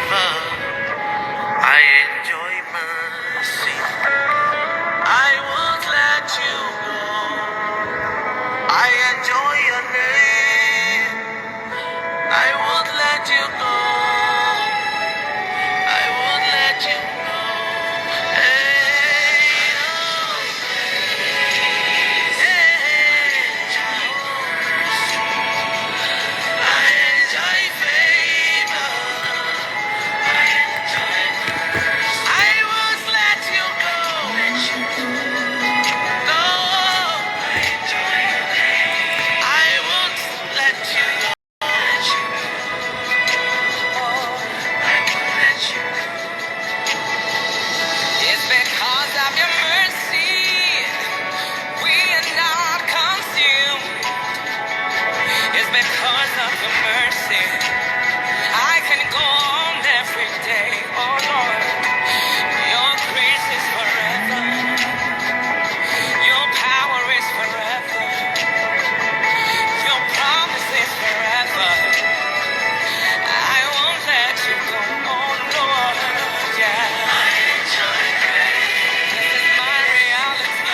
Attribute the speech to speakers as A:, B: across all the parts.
A: favor. I enjoy mercy. I won't let you go. I enjoy your name. I won't let you go. I won't let you go. Hey, oh, I enjoy favor. I won't let you go. No, I won't let you go. It's because of your mercy we are not consumed. It's because of your mercy I can go on every day. Oh Lord, your grace is forever. Your power is forever. Your promise is forever. I won't let you go. Oh Lord, yeah. This is my reality.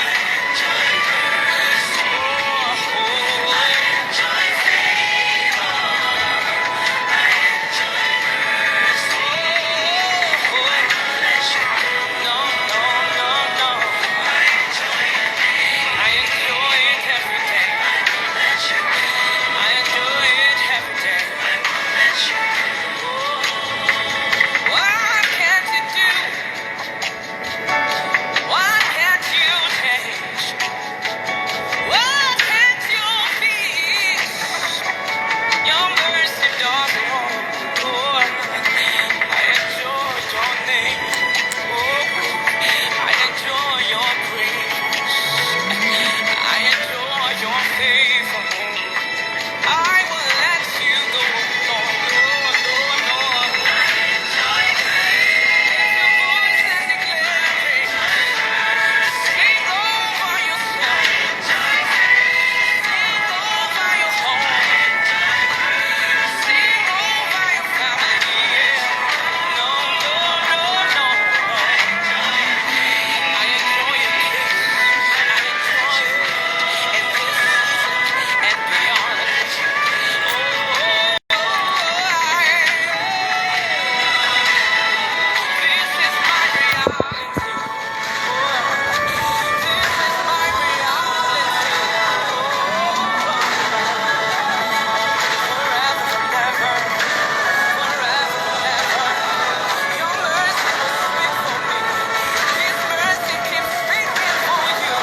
A: Your mercy does it all. Lord, I enjoy your name. Oh, I enjoy your grace. I enjoy your favor. I will let you go. Lord, Lord, Lord, Lord. Lift your voice and declare it. Sing over yourself. Sing over your home. Sing over your family. Yeah. No, no, no, no. I enjoy your kiss. I enjoy it in this and beyond. Oh, this is my reality. This is my reality. Forever and ever. Forever and ever. Your mercy will speak for me. His mercy keeps speaking for you.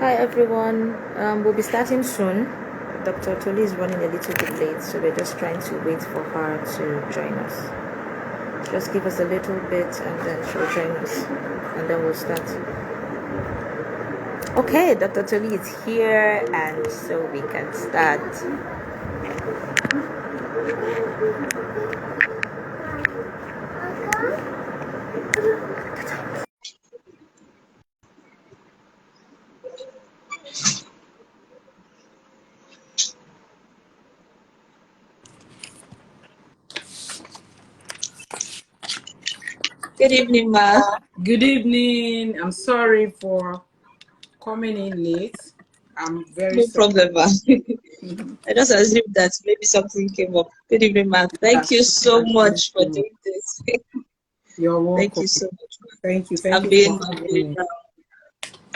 A: Hi everyone, we'll be starting soon. Dr. Tolu is running a little bit late, so we're just trying to wait for her to join us. Just give us a little bit and then she'll join us, and then we'll start. Okay, Dr. Tolu is here, and so we can start.
B: Good evening, ma.
C: Good evening. I'm sorry for coming in late. I'm very
B: No
C: sorry.
B: problem, ma. I just assumed that maybe something came up. Good evening, ma. Thank you so much for doing this.
C: You're welcome.
B: Thank you so much, ma.
C: Thank you. Thank you for coming in.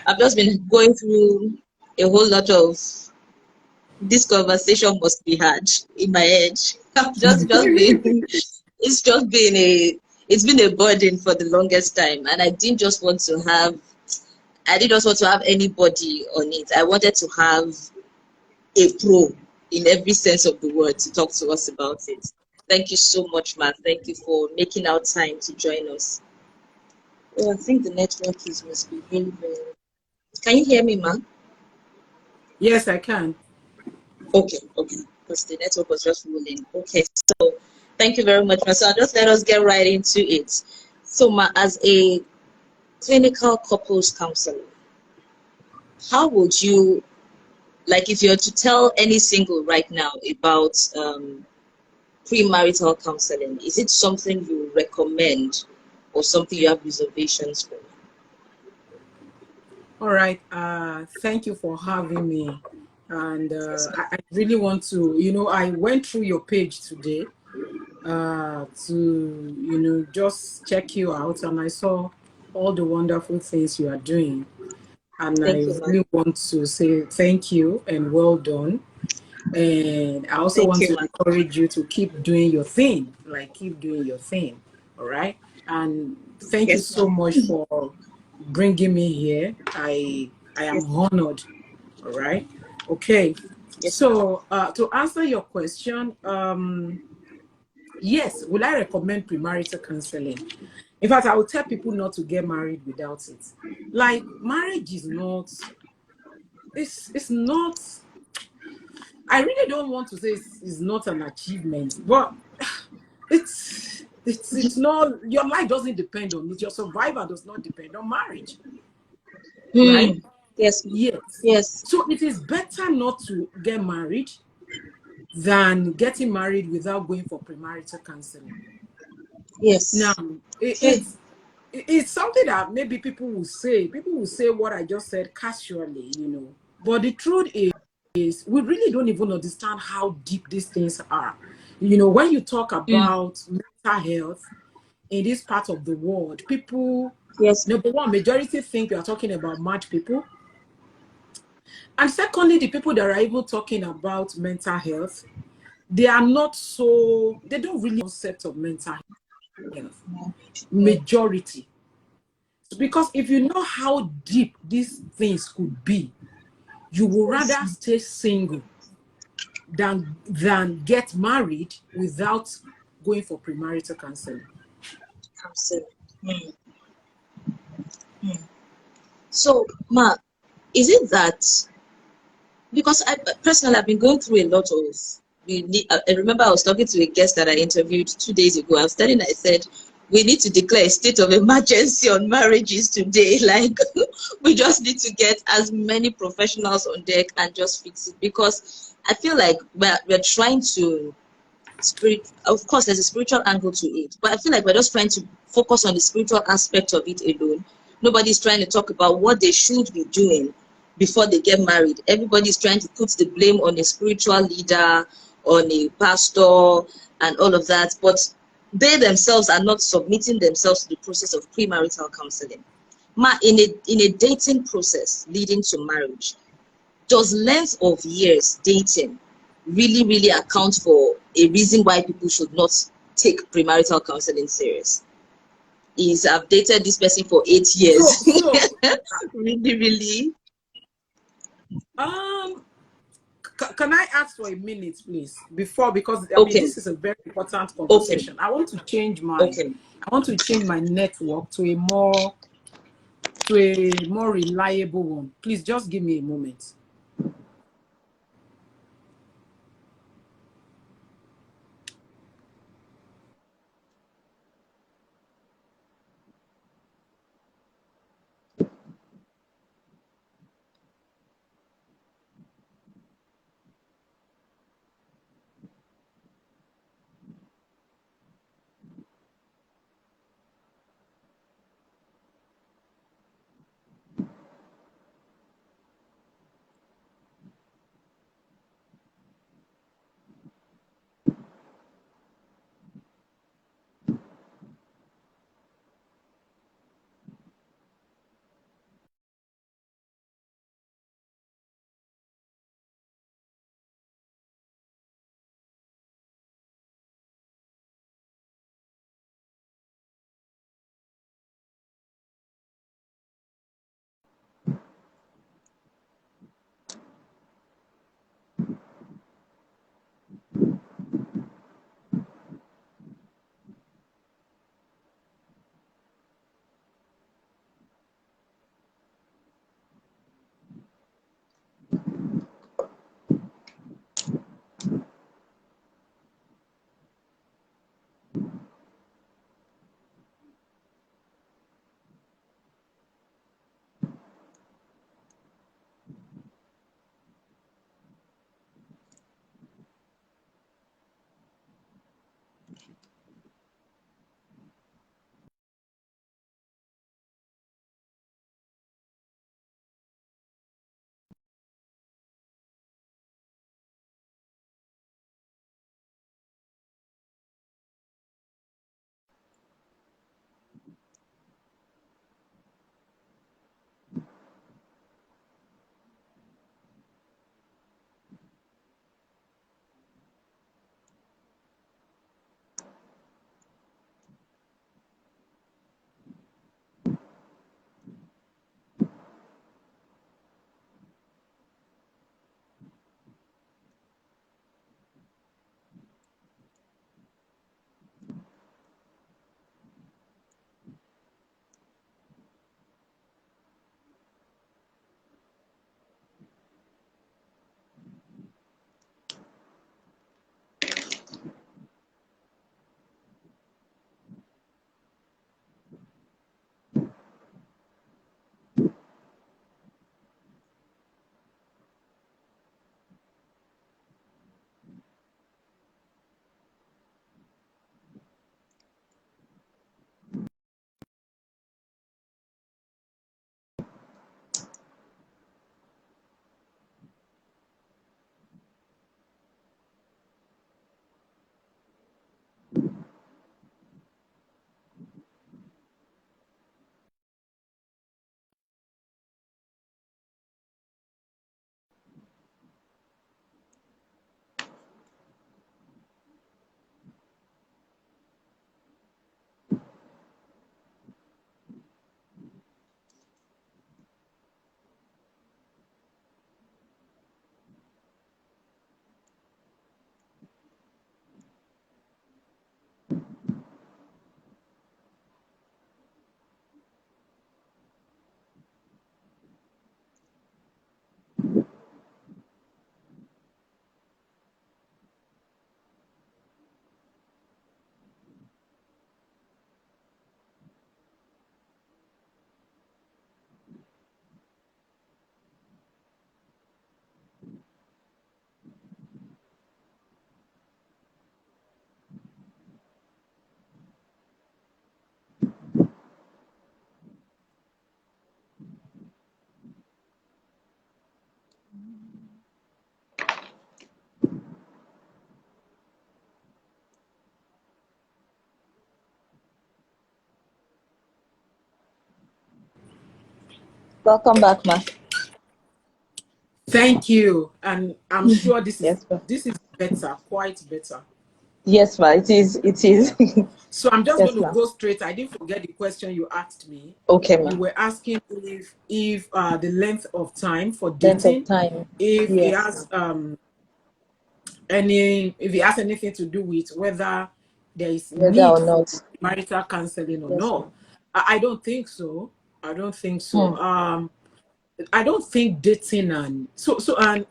B: I've just been going through a whole lot of this conversation must be had in my head. I've just been it's been a burden for the longest time, and I didn't just want to have anybody on it. I wanted to have a pro in every sense of the word to talk to us about it. Thank you so much, ma. Thank you for making out time to join us. Oh, I think the network must be really, very... Can you hear me, ma?
C: Yes, I can.
B: Okay. Because the network was just rolling. Okay, so thank you very much, ma. So just let us get right into it. So, Ma, as a clinical couples counselor, how would you, like, if you're to tell any single right now about premarital counseling, is it something you recommend or something you have reservations for?
C: All right. Thank you for having me. And
B: Yes, ma'am.
C: I really want to, I went through your page today to, just check you out. And I saw all the wonderful things you are doing. And I
B: Thank you, ma'am.
C: really want to say thank you and well done. And I also
B: Thank
C: want
B: you,
C: to
B: ma'am.
C: encourage you to keep doing your thing, like keep doing your thing. All right. And thank you
B: Yes,
C: so
B: ma'am.
C: much for bringing me here. I
B: Yes,
C: am honored. All right. Okay.
B: yes, ma'am.
C: So to answer your question, yes, will I recommend premarital counseling? In fact, I will tell people not to get married without it. Like marriage is not, it's not, I really don't want to say it's not an achievement, but it's not, your life doesn't depend on it. Your survival does not depend on marriage, right?
B: Hmm. Yes, ma'am.
C: Yes.
B: Yes,
C: So it is better not to get married than getting married without going for premarital counseling. Now,
B: yes.
C: it,
B: Okay.
C: it's it's something that maybe people will say what I just said casually. But the truth is we really don't even understand how deep these things are. When you talk
B: Hmm.
C: about mental health in this part of the world, people,
B: Yes,
C: number one, majority think you are talking about mad people. And secondly, the people that are even talking about mental health, they are not so, they don't really concept of mental health.
B: ma'am. Yeah.
C: Majority. Because if you know how deep these things could be, you would
B: Yes,
C: rather
B: ma'am.
C: stay single than get married without going for premarital counseling.
B: Absolutely. Hmm. Hmm. So, Ma, is it that because I personally I've been going through a lot of I remember I was talking to a guest that I interviewed 2 days ago. I was telling her, I said, we need to declare a state of emergency on marriages today. Like we just need to get as many professionals on deck and just fix it because I feel like we're trying to spirit, of course there's a spiritual angle to it, but I feel like we're just trying to focus on the spiritual aspect of it alone. Nobody's trying to talk about what they should be doing before they get married. Everybody's trying to put the blame on a spiritual leader, on a pastor, and all of that, but they themselves are not submitting themselves to the process of premarital counseling. In a dating process leading to marriage, does length of years dating really account for a reason why people should not take premarital counseling serious? Is I've dated this person for 8 years.
C: So
B: Really?
C: um can I ask for a minute, please, before, because I mean
B: Okay,
C: this is a very important
B: okay,
C: conversation.
B: okay.
C: I want to change my network to a more reliable one. Please just give me a moment.
B: Welcome back, ma.
C: Thank you. And I'm sure this is
B: Yes, ma.
C: better, quite better.
B: Yes, ma. It is. It is.
C: Yeah. So I'm just
B: Yes,
C: going to
B: ma.
C: go straight. I didn't forget the question you asked me.
B: Okay,
C: You
B: ma.
C: were asking if the length of time for
B: Length of
C: dating,
B: time.
C: if it
B: Yes,
C: has
B: ma.
C: if it has anything to do with whether there is
B: Whether
C: need
B: or
C: for
B: not.
C: marital counseling or
B: Yes, ma.
C: not. I don't think so. I don't think so.
B: Hmm.
C: I don't think dating and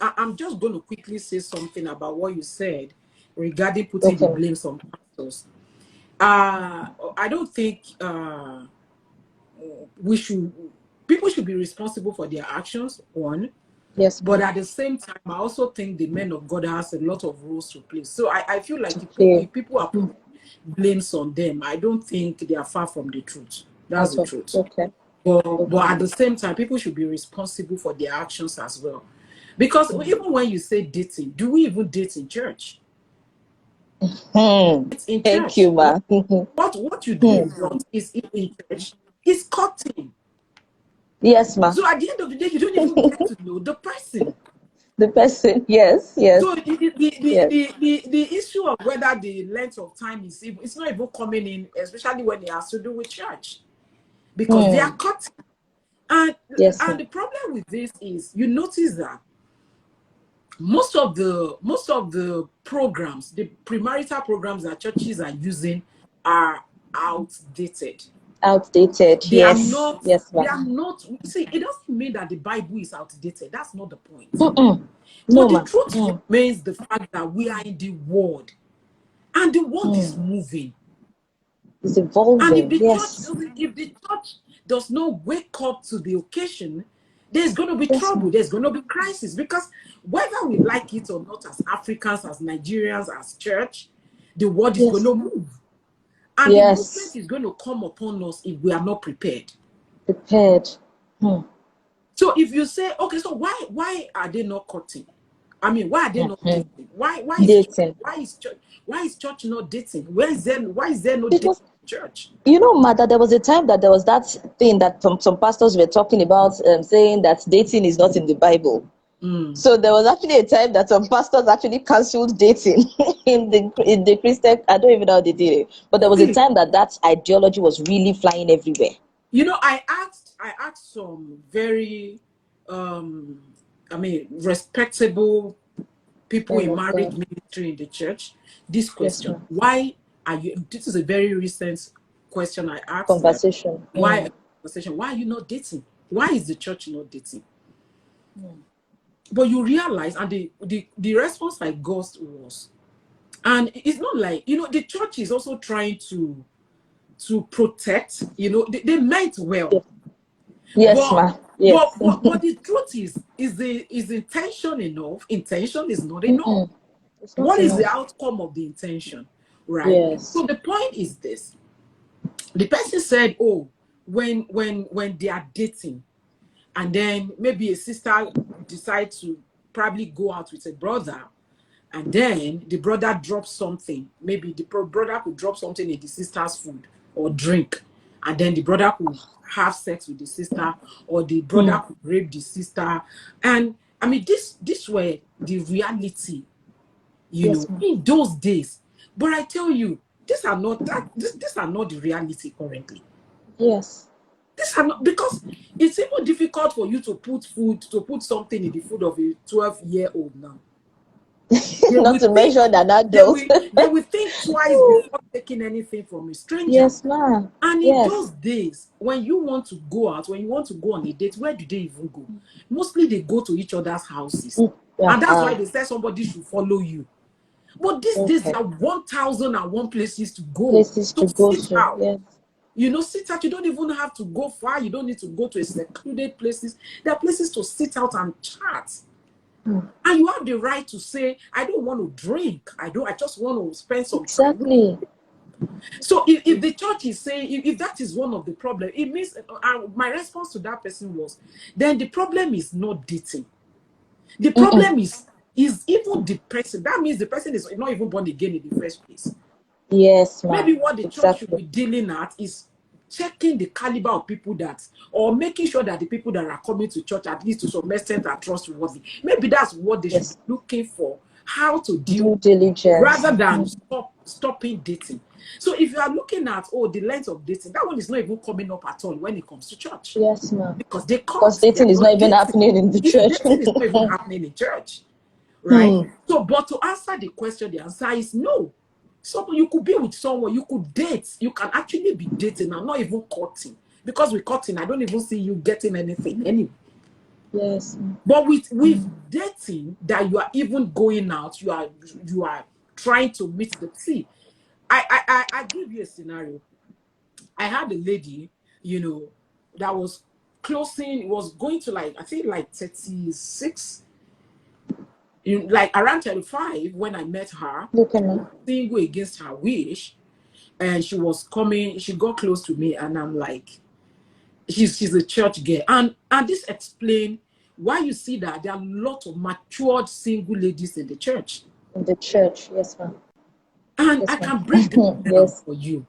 C: I'm just going to quickly say something about what you said regarding putting the
B: Okay, ma.
C: blame on pastors. I don't think we should people should be responsible for their actions, one.
B: Yes,
C: But
B: ma.
C: at the same time, I also think the men of God has a lot of roles to play. So I feel like
B: To play.
C: if people are
B: Hmm.
C: putting blames on them, I don't think they are far from the truth. That's
B: Out
C: the
B: of.
C: truth.
B: Okay.
C: But
B: Okay,
C: at
B: ma.
C: the same time, people should be responsible for their actions as well. Because even when you say dating, do we even date in church?
B: Hmm.
C: It's in
B: Thank
C: church.
B: you, ma.
C: What you do
B: Hmm.
C: in front is in church is cutting.
B: Yes, ma.
C: So at the end of the day, you don't even get to know the person.
B: The person. Yes.
C: So
B: Yes. Yes.
C: the issue of whether the length of time is even, it's not even coming in, especially when it has to do with church, because they are
B: Hmm.
C: cutting. And
B: Yes, ma.
C: and the problem with this is you notice that most of the programs, the premarital programs that churches are using are outdated.
B: Outdated.
C: They are
B: Yes.
C: not,
B: Yes,
C: they
B: ma.
C: are not, see, it doesn't mean that the Bible is outdated. That's not the point.
B: Mm-mm. No,
C: But the
B: ma.
C: truth
B: Hmm.
C: remains the fact that we are in the world and the world is
B: Hmm.
C: moving.
B: It's
C: And if
B: evolving.
C: the church
B: Yes.
C: doesn't, if the church does not wake up to the occasion, there's going to be
B: Yes, ma.
C: trouble. There's going to be crisis because whether we like it or not, as Africans, as Nigerians, as church, the world is going to move. And the movement is going to come upon us if we are not prepared. So if you say, okay, so why are they not cutting? I mean, why are they not dating? Why is church not dating? Why is there no dating in church?
B: You know, Mother, there was a time that there was that thing that some pastors were talking about, saying that dating is not in the Bible. So there was actually a time that some pastors actually cancelled dating in the Christian. I don't even know how they did it, but there was a time that ideology was really flying everywhere.
C: You know, I asked some very, respectable people in marriage ministry in the church this question. Why are you? This is a very recent question I asked.
B: Conversation.
C: Why are you not dating? Why is the church not dating? But you realize, and the response I got was, and it's not like, you know, the church is also trying to protect, you know, they meant well.
B: Yes, ma'am. Yes.
C: But the truth is the intention enough? Intention is not enough. What is the outcome of the intention? Right?
B: Yes.
C: So the point is this. The person said, oh, when they are dating, and then maybe a sister decides to probably go out with a brother, and then the brother drops something. Maybe the brother could drop something in the sister's food or drink, and then the brother could have sex with the sister, or the brother could rape the sister. And I mean, this were the reality, you know, in those days. But I tell you, these are not the reality currently.
B: Yes.
C: These are not, because it's even difficult for you to put something in the food of a 12-year-old now.
B: Not to mention an adult.
C: They will think twice before taking anything from a stranger.
B: Yes, ma'am.
C: And in those days, when you want to go out, when you want to go on a date, where do they even go? Mostly they go to each other's houses. And that's why they say somebody should follow you. But these days, there are 1,001 places to go. Sit out.
B: Yes.
C: You know, sit out. You don't even have to go far. You don't need to go to a secluded places. There are places to sit out and chat. And you have the right to say, I don't want to drink. I just want to spend some time. So if the church is saying, if that is one of the problems, it means, my response to that person was, then the problem is not dating. The problem is even the person. That means the person is not even born again in the first place.
B: Yes, ma'am.
C: Maybe what the church should be dealing at is checking the caliber of people or making sure that the people that are coming to church, at least to some extent, are trustworthy. Maybe that's what they should be looking for, how to deal
B: diligence,
C: rather than stopping dating. So if you are looking at, the length of dating, that one is not even coming up at all when it comes to church.
B: Yes, ma'am.
C: Because
B: dating is not even happening in the church.
C: Dating is not even happening in church. Right? So, but to answer the question, the answer is no. So you could be with someone, you could date, you can actually be dating and not even courting. Because with courting, I don't even see you getting anything anyway.
B: Yes.
C: But with dating, that you are even going out, you are trying to meet the sea. I give you a scenario. I had a lady, you know, that was closing, was going to I think 36. Like around 35 when I met her, single against her wish, and she was coming, she got close to me, and I'm like, she's a church girl, and this explains why you see that there are a lot of matured single ladies in the church.
B: Yes, ma'am.
C: And I can break that down for you.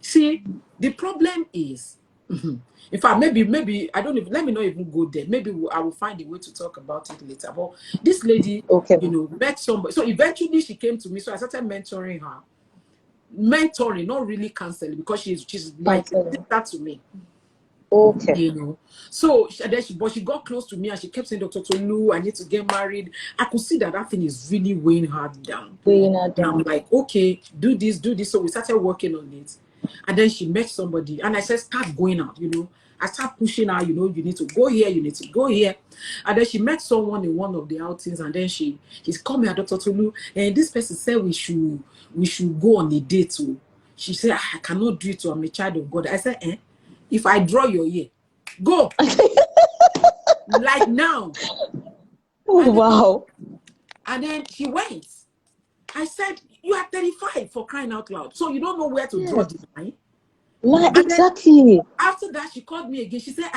C: See, the problem is, in fact, maybe I don't even, let me not even go there. Maybe I will find a way to talk about it later. But this lady, you know, met somebody. So eventually she came to me. So I started mentoring her. Mentoring, not really counseling, because she's like a sister to me.
B: Okay.
C: You know. So but she got close to me and she kept saying, Dr. Tolu, I need to get married. I could see that thing is really weighing her down. And I'm like, okay, do this. So we started working on it. And then she met somebody, and I said, start going out, you know. I start pushing her, you know, you need to go here, you need to go here. And then she met someone in one of the outings, and then she's called me, Dr. Tolu, and this person said we should go on a date too. She said, I cannot do it too, I'm a child of God. I said, if I draw your ear, go. Like now.
B: Wow.
C: And then she went. I said, You are 35 for crying out loud. So you don't know where to draw the line.
A: Like,
C: And
A: exactly.
C: after that, she called me again. She said,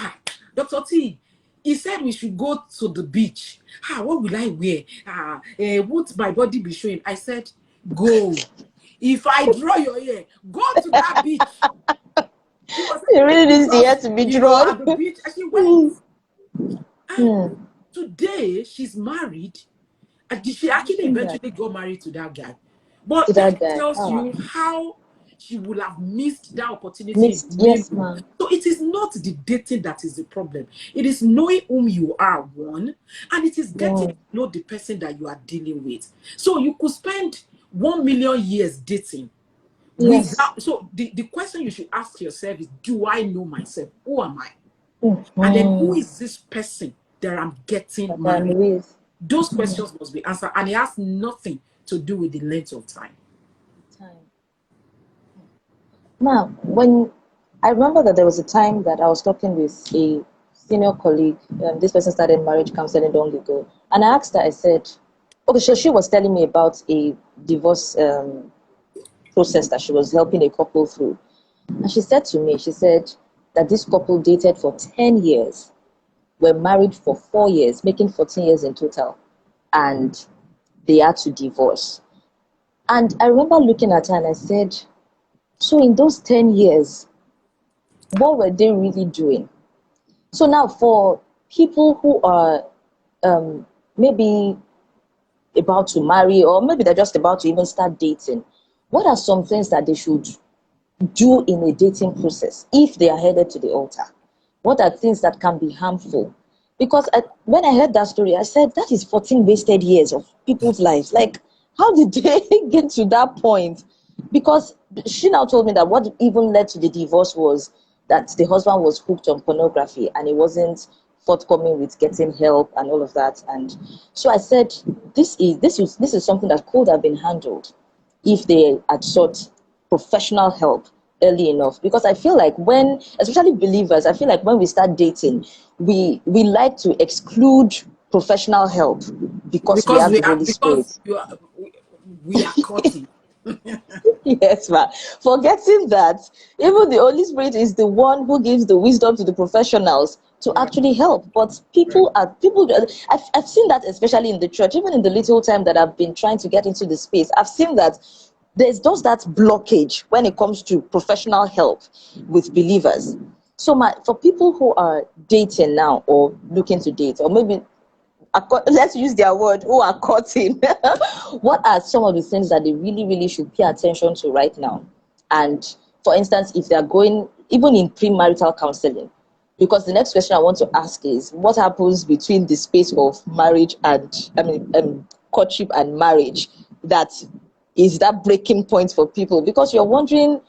C: Dr. T, he said we should go to the beach. What will I wear? Won't my body be showing? I said, go. If I draw your hair, go to that beach. She was
A: It really needs the hair
C: just,
A: to be drawn.
C: at the beach. And she went. And
A: Hmm.
C: today, she's married. And she actually eventually got married to that guy. But
A: To that
C: that
A: guy.
C: tells you how she would have missed that opportunity in
A: Mixed,
C: knowing.
A: yes, ma'am.
C: So it is not the dating that is the problem. It is knowing whom you are, one, and it is getting to know the person that you are dealing with. So you could spend 1,000,000 years dating.
A: Yes.
C: Without, so the question you should ask yourself is, do I know myself? Who am I?
A: Mm-hmm.
C: And then who is this person that I'm getting married?
A: With.
C: Those questions must be answered, and it has nothing to do with the length of time.
A: Now, when I remember that there was a time that I was talking with a senior colleague, this person started marriage counseling long ago, and I asked her, I said, okay, so she was telling me about a divorce process that she was helping a couple through. And she said to me, she said that this couple dated for 10 years, were married for 4 years, making 14 years in total, and they had to divorce. And I remember looking at her and I said, so in those 10 years, what were they really doing? So now for people who are maybe about to marry, or maybe they're just about to even start dating, what are some things that they should do in a dating process if they are headed to the altar? What are things that can be harmful? Because when I heard that story, I said, that is 14 wasted years of people's lives. Like, how did they get to that point? Because she now told me that what even led to the divorce was that the husband was hooked on pornography and he wasn't forthcoming with getting help and all of that. And so I said, this is something that could have been handled if they had sought professional help early enough. Because I feel like when, especially believers, I feel like when we start dating, we like to exclude professional help because we
C: Because
A: have
C: we
A: the
C: are
A: Holy
C: because
A: Spirit.
C: we are cutting.
A: Yes, ma. Forgetting that even the Holy Spirit is the one who gives the wisdom to the professionals to
C: Right.
A: actually help. But I've seen that, especially in the church, even in the little time that I've been trying to get into the space, I've seen that there's just that blockage when it comes to professional help with believers. So for people who are dating now or looking to date, or maybe let's use their word, who are cutting, what are some of the things that they really, really should pay attention to right now? And for instance, if they're going, even in premarital counseling, because the next question I want to ask is, what happens between the space of marriage and, courtship and marriage, that is that breaking point for people? Because you're wondering,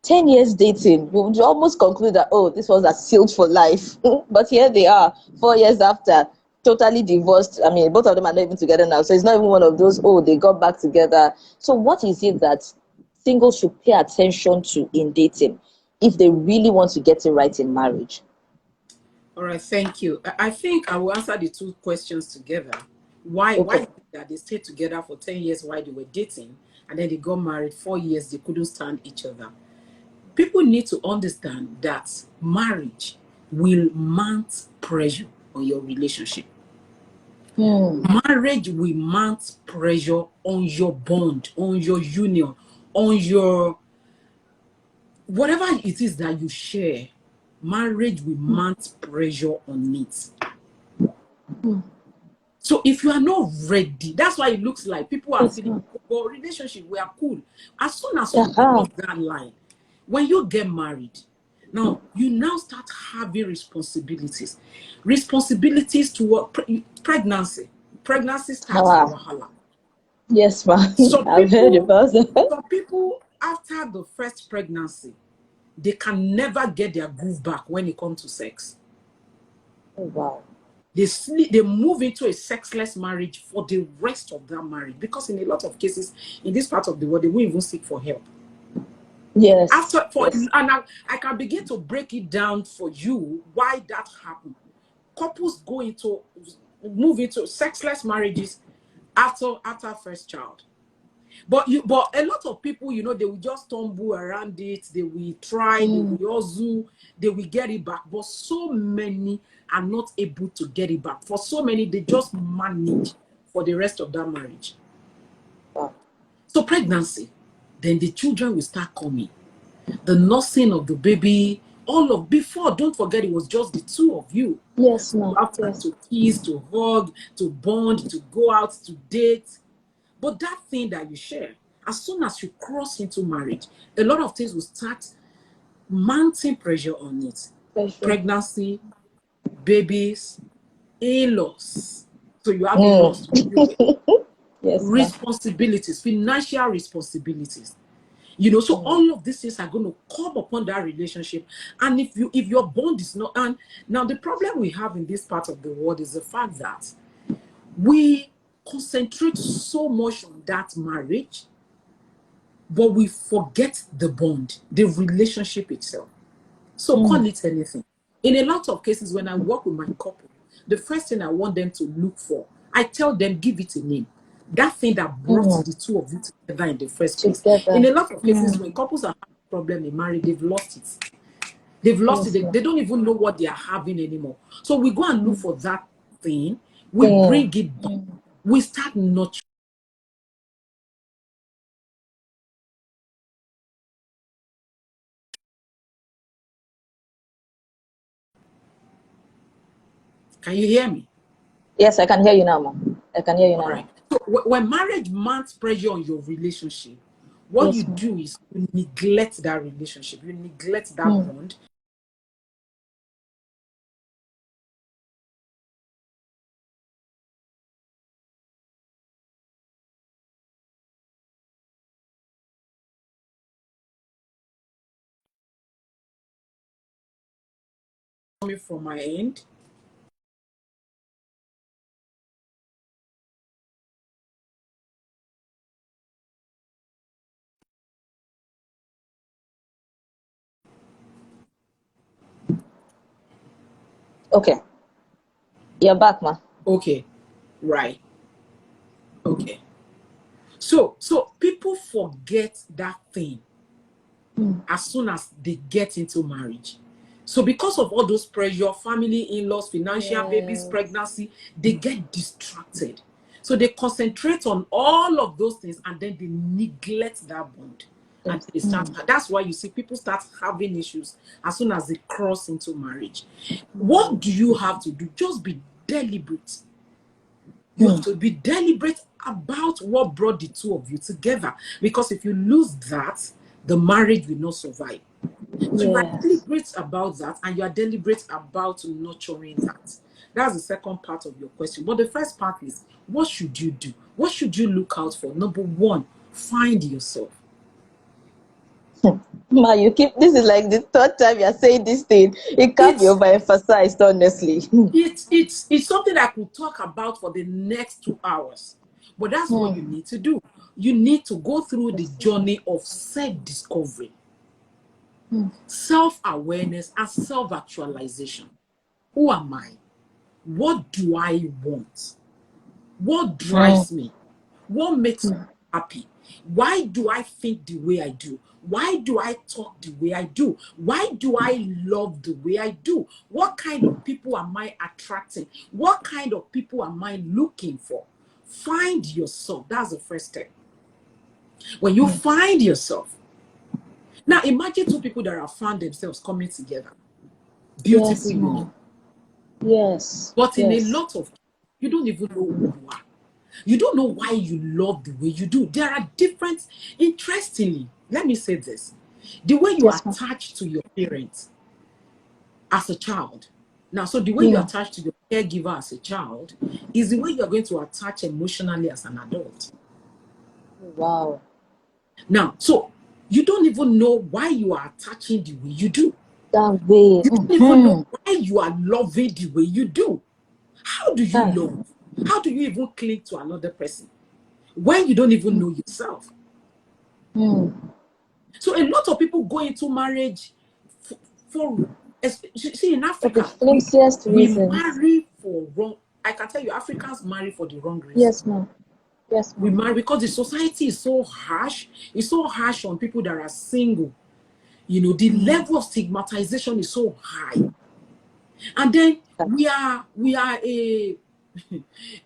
A: 10 years dating, you would almost conclude that, oh, this was a sealed for life. But here they are, 4 years after, totally divorced. I mean, both of them are not even together now. So it's not even one of those, oh, they got back together. So what is it that singles should pay attention to in dating if they really want to get it right in marriage?
C: All right, thank you. I think I will answer the two questions together. Why
A: Okay.
C: is it that they stayed together for 10 years while they were dating, and then they got married 4 years, they couldn't stand each other? People need to understand that marriage will mount pressure on your relationship. Marriage will mount pressure on your bond, on your union, on your whatever it is that you share. Marriage will mount pressure on it. So if you are not ready, that's why it looks like people are
A: Yes,
C: feeling,
A: ma'am.
C: well, relationship, we are cool. As soon as you
A: Uh-huh.
C: cross that line, when you get married, now you now start having responsibilities. Responsibilities toward pregnancy. Pregnancy starts the
A: Ah,
C: wahala.
A: yes, ma'am.
C: Some
A: I've heard
C: people,
A: about that.
C: some people after the first pregnancy, they can never get their groove back when it comes to sex.
A: Oh, wow.
C: They move into a sexless marriage for the rest of their marriage, because in a lot of cases in this part of the world they won't even seek for help.
A: Yes,
C: After for
A: yes.
C: and I can begin to break it down for you why that happened. Couples move into sexless marriages after first child. But a lot of people, you know, they will just stumble around it, they will try, they will also, they will get it back. But so many are not able to get it back. For so many, they just manage for the rest of that marriage.
A: Wow.
C: So pregnancy, then the children will start coming. The nursing of the baby, all of before, don't forget, it was just the two of you.
A: Yes, ma'am.
C: You have time to kiss, to hug, to bond, to go out, to date. But that thing that you share, as soon as you cross into marriage, a lot of things will start mounting pressure on it. Pregnancy, babies, in-laws. So you have in-laws to deal with.
A: Yes,
C: responsibilities, financial responsibilities. You know, so all of these things are going to come upon that relationship. And if your bond is not, and now the problem we have in this part of the world is the fact that we concentrate so much on that marriage, but we forget the bond, the relationship itself. So call it anything. In a lot of cases, when I work with my couple, the first thing I want them to look for, I tell them, give it a name. That thing that brought the two of you together in the first place. In a lot of cases, when couples are having a problem in marriage, they've lost it. They've lost it. They don't even know what they are having anymore. So we go and look for that thing. We bring it back. We start nurturing. Can you hear me?
A: Yes, I can hear you now, ma'am. I can hear you now.
C: All right. So when marriage mounts pressure on your relationship, what you do is you neglect that relationship. You neglect that bond. Coming from my end.
A: Okay. You're back, ma.
C: Okay. Right. Okay. So people forget that thing as soon as they get into marriage. So because of all those pressure, family, in-laws, financial, babies, pregnancy, they get distracted. So they concentrate on all of those things and then they neglect that bond. And they start, that's why you see people start having issues as soon as they cross into marriage. What do you have to do? Just be deliberate. You have to be deliberate about what brought the two of you together. Because if you lose that, the marriage will not survive. So you are deliberate about that, and you are deliberate about nurturing that. That's the second part of your question. But the first part is, what should you do? What should you look out for? Number one, find yourself.
A: Ma, this is like the third time you're saying this thing. It can't be overemphasized, honestly.
C: It's something I could talk about for the next 2 hours. But that's what you need to do. You need to go through the journey of self-discovery, self-awareness, and self-actualization. Who am I? What do I want? What drives me? What makes me happy? Why do I think the way I do? Why do I talk the way I do? Why do I love the way I do? What kind of people am I attracting? What kind of people am I looking for? Find yourself. That's the first step. When you find yourself, now imagine two people that have found themselves coming together. Beautiful union.
A: Yes.
C: But in a lot of, you don't even know who you are. You don't know why you love the way you do. There are different, interestingly, let me say this. The way you attach to your parents as a child. Now, so the way you attach to your caregiver as a child is the way you're going to attach emotionally as an adult.
A: Wow.
C: Now, so you don't even know why you are attaching the way you do.
A: That way.
C: You don't even know why you are loving the way you do. How do you love? How do you even cling to another person when you don't even know yourself? So a lot of people go into marriage for see, in Africa, we marry for wrong. I can tell you, Africans marry for the wrong reason.
A: Yes, ma'am.
C: Yes, we marry because the society is so harsh. It's so harsh on people that are single. You know, the level of stigmatization is so high. And then we are a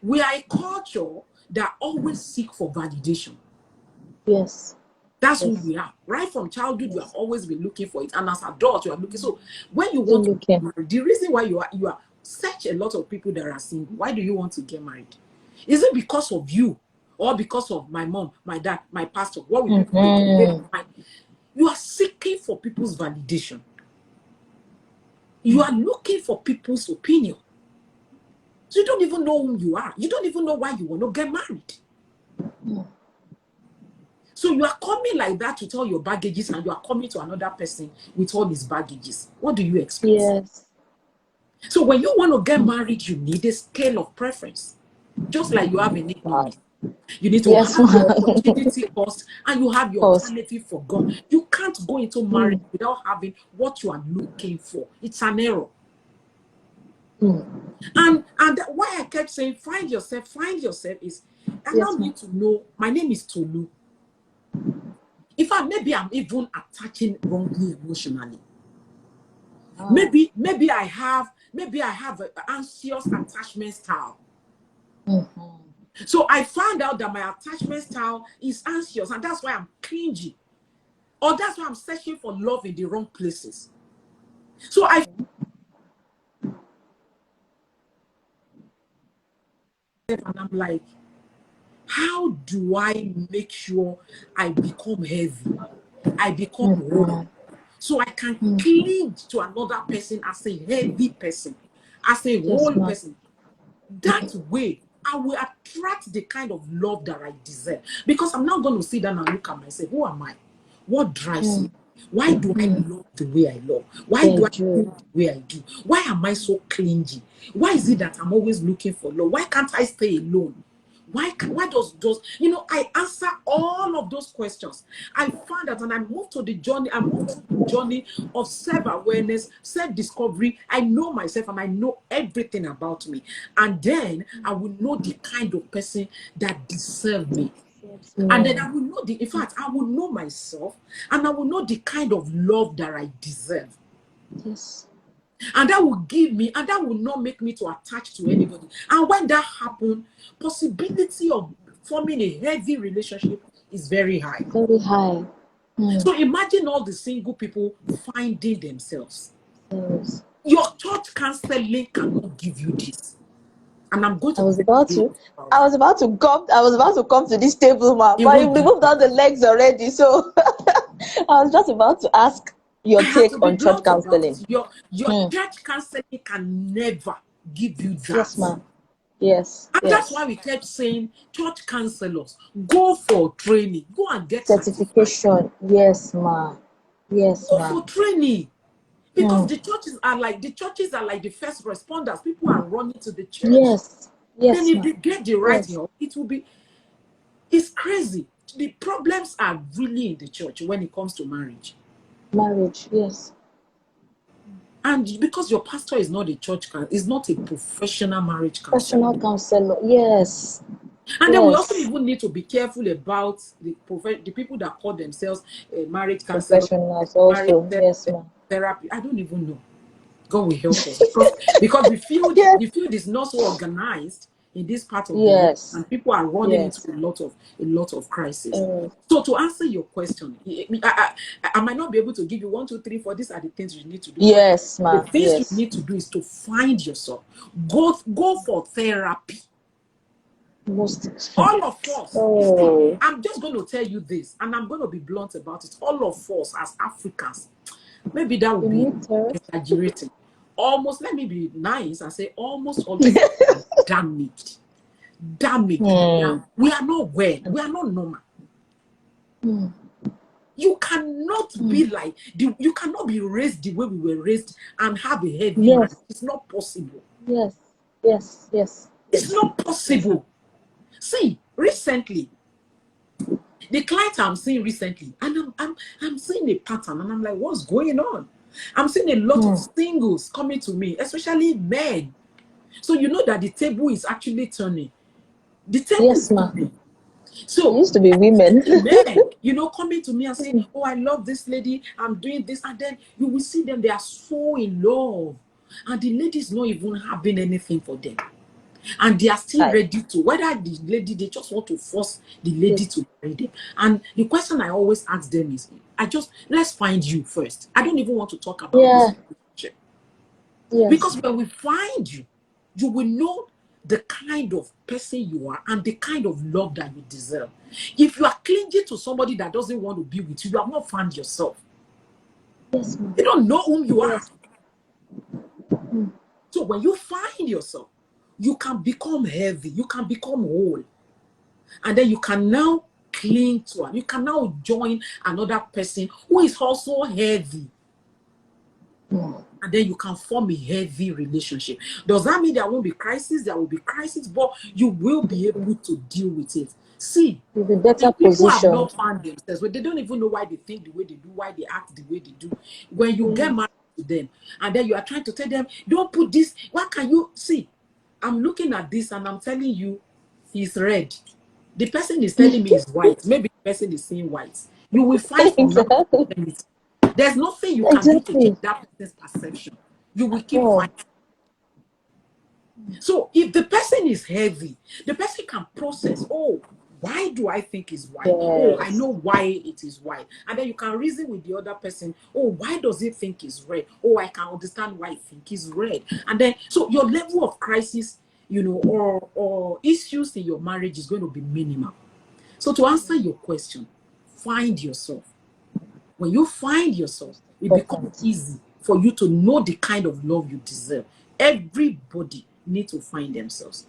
C: we are a culture that always seek for validation.
A: Yes.
C: That's who we are. Right from childhood, you have always been looking for it. And as adults, you are looking. So when you want to get married, the reason why you are such a lot of people that are single, why do you want to get married? Is it because of you or because of my mom, my dad, my pastor? What will people think? You are seeking for people's validation. You are looking for people's opinion. So you don't even know who you are. You don't even know why you want to get married. So you are coming like that with all your baggages, and you are coming to another person with all his baggages. What do you expect?
A: Yes.
C: So when you want to get married, you need a scale of preference. Just like you have an economy. You need to have your opportunity cost, and you have your alternative for God. You can't go into marriage without having what you are looking for. It's an error. And why I kept saying find yourself is I now need to know my name is Tolu. In fact, maybe I'm even attaching wrongly emotionally. Maybe I have an anxious attachment style. So I found out that my attachment style is anxious, and that's why I'm clingy. Or that's why I'm searching for love in the wrong places. So and I'm like, how do I make sure I become heavy? I become whole. So I can cling to another person as a heavy person, as a whole person. That way, I will attract the kind of love that I deserve. Because I'm not going to sit down and look at myself. Who am I? What drives me? Why do I love the way I love? Why do I do the way I do? Why am I so clingy? Why is it that I'm always looking for love? Why can't I stay alone? Why does I answer all of those questions. I found that, and I moved to the journey. I moved through the journey of self-awareness, self-discovery. I know myself and I know everything about me. And then I will know the kind of person that deserves me. And then I will know in fact, I will know myself, and I will know the kind of love that I deserve.
A: Yes.
C: And that will give me, and that will not make me to attach to anybody. And when that happens, possibility of forming a heavy relationship is very high.
A: Very high.
C: So imagine all the single people finding themselves.
A: Yes.
C: Your church counseling cannot give you this. And I'm going to.
A: I was about to come to this table, ma. But you removed all the legs already, so I was just about to ask your take on church counseling.
C: Your church counseling can never give you that.
A: Yes, ma'am. Yes.
C: And that's why we kept saying, church counselors, go for training, go and get
A: certification. Yes, ma'am. Yes,
C: go for training. Because the churches are like the first responders. People are running to the church.
A: Yes. Yes.
C: Then if they get the right help, it's crazy. The problems are really in the church when it comes to marriage.
A: Marriage, yes.
C: And because your pastor is not is not a professional marriage counselor.
A: Professional counselor, yes.
C: And then we also even need to be careful about the people that call themselves marriage counselors.
A: Professionals also, yes, ma'am.
C: Therapy. I don't even know. God will help us because the field is not so organized in this part of the world, and people are running into a lot of crisis. So to answer your question, I might not be able to give you 1, 2, 3, 4. These are the things you need to do.
A: Yes, ma'am.
C: The things you need to do is to find yourself. Go for therapy. All of us. I'm just going to tell you this, and I'm going to be blunt about it. All of us as Africans, maybe that would be exaggerating. Almost, let me be nice and say almost all of us are damaged. We are not well. We are not normal. You cannot be like you cannot be raised the way we were raised and have a heavy mind. It's not possible.
A: Yes.
C: It's not possible. See, recently, the client I'm seeing recently, and I'm seeing a pattern, and I'm like, what's going on? I'm seeing a lot of singles coming to me, especially men. So you know that the table is actually turning. The table is turning.
B: It
C: So
B: used to be women.
C: men, coming to me and saying, oh, I love this lady, I'm doing this, and then you will see them, they are so in love, and the lady is not even having anything for them, and they are still
B: Right.
C: ready to, whether the lady, they just want to force the lady to marry them. And the question I always ask them is, let's find you first. I don't even want to talk about
B: Yeah.
C: this relationship,
B: Yes.
C: because when we find you, you will know the kind of person you are and the kind of love that you deserve. If you are clinging to somebody that doesn't want to be with you, you have not found yourself.
B: Yes, ma'am.
C: You don't know whom you are.
B: Yes.
C: So when you find yourself, you can become heavy, you can become whole, and then you can now cling to her. You can now join another person who is also heavy, and then you can form a heavy relationship. Does that mean there won't be crisis? There will be crisis, but you will be able to deal with it. See,
B: You'll be better
C: the people have
B: positioned.
C: not found themselves, but they don't even know why they think the way they do, why they act the way they do. When you get married to them, and then you are trying to tell them, don't put this, why can you see? I'm looking at this and I'm telling you, he's red. The person is telling me he's white. Maybe the person is saying white. You will fight from now to
B: Exactly.
C: eternity. There's nothing you can do to change
B: Exactly.
C: that person's perception. You will keep
B: Oh,
C: fighting. So if the person is heavy, the person can process, oh, why do I think it's white? Oh, I
B: yes.
C: know why it is white. And then you can reason with the other person, oh, why does it think it's red? Oh, I can understand why it think it's red. And then, so your level of crisis, or issues in your marriage is going to be minimal. So to answer your question, find yourself. When you find yourself, it becomes
B: Important.
C: easy for you to know the kind of love you deserve. Everybody needs to find themselves.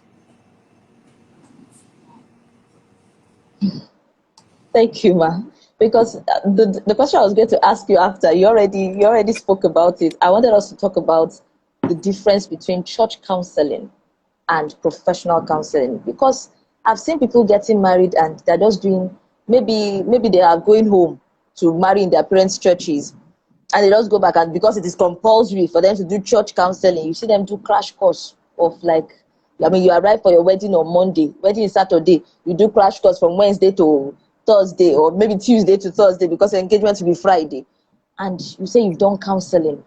B: Thank you, ma. Because the question I was going to ask you after, you already spoke about it. I wanted us to talk about the difference between church counseling and professional counseling, because I've seen people getting married and they're just doing, maybe they are going home to marry in their parents' churches, and they just go back, and because it is compulsory for them to do church counseling, you see them do crash course of, like, I mean, you arrive for your wedding on Monday, wedding is Saturday, you do crash course from Wednesday to Thursday, or maybe Tuesday to Thursday, because your engagement will be Friday, and you say you've done counseling.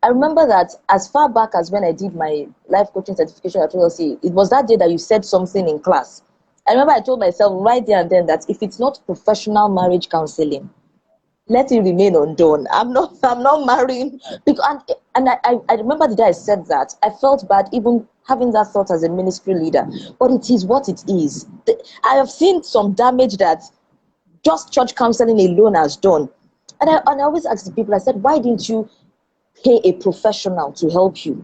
B: I remember that as far back as when I did my life coaching certification at TLC, it was that day that you said something in class. I remember I told myself right there and then that if it's not professional marriage counseling, let it remain undone. I'm not marrying, because and I remember the day I said that, I felt bad even having that thought as a ministry leader. But it is what it is. I have seen some damage that just church counseling alone has done. And I always ask the people, I said, why didn't you pay a professional to help you?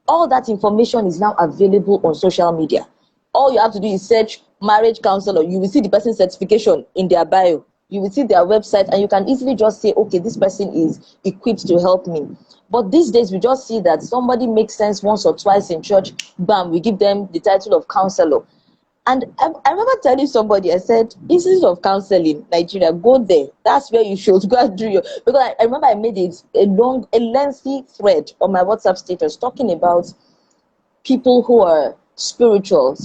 B: All that information is now available on social media. All you have to do is search marriage counselor. You will see the person's certification in their bio. You will see their website, and you can easily just say, okay, this person is equipped to help me. But these days, we just see that somebody makes sense once or twice in church, bam, we give them the title of counselor. And I remember telling somebody, I said, Institute of Counseling, Nigeria, go there. That's where you should go and do your. Because I remember I made it a lengthy thread on my WhatsApp status talking about people who are spiritual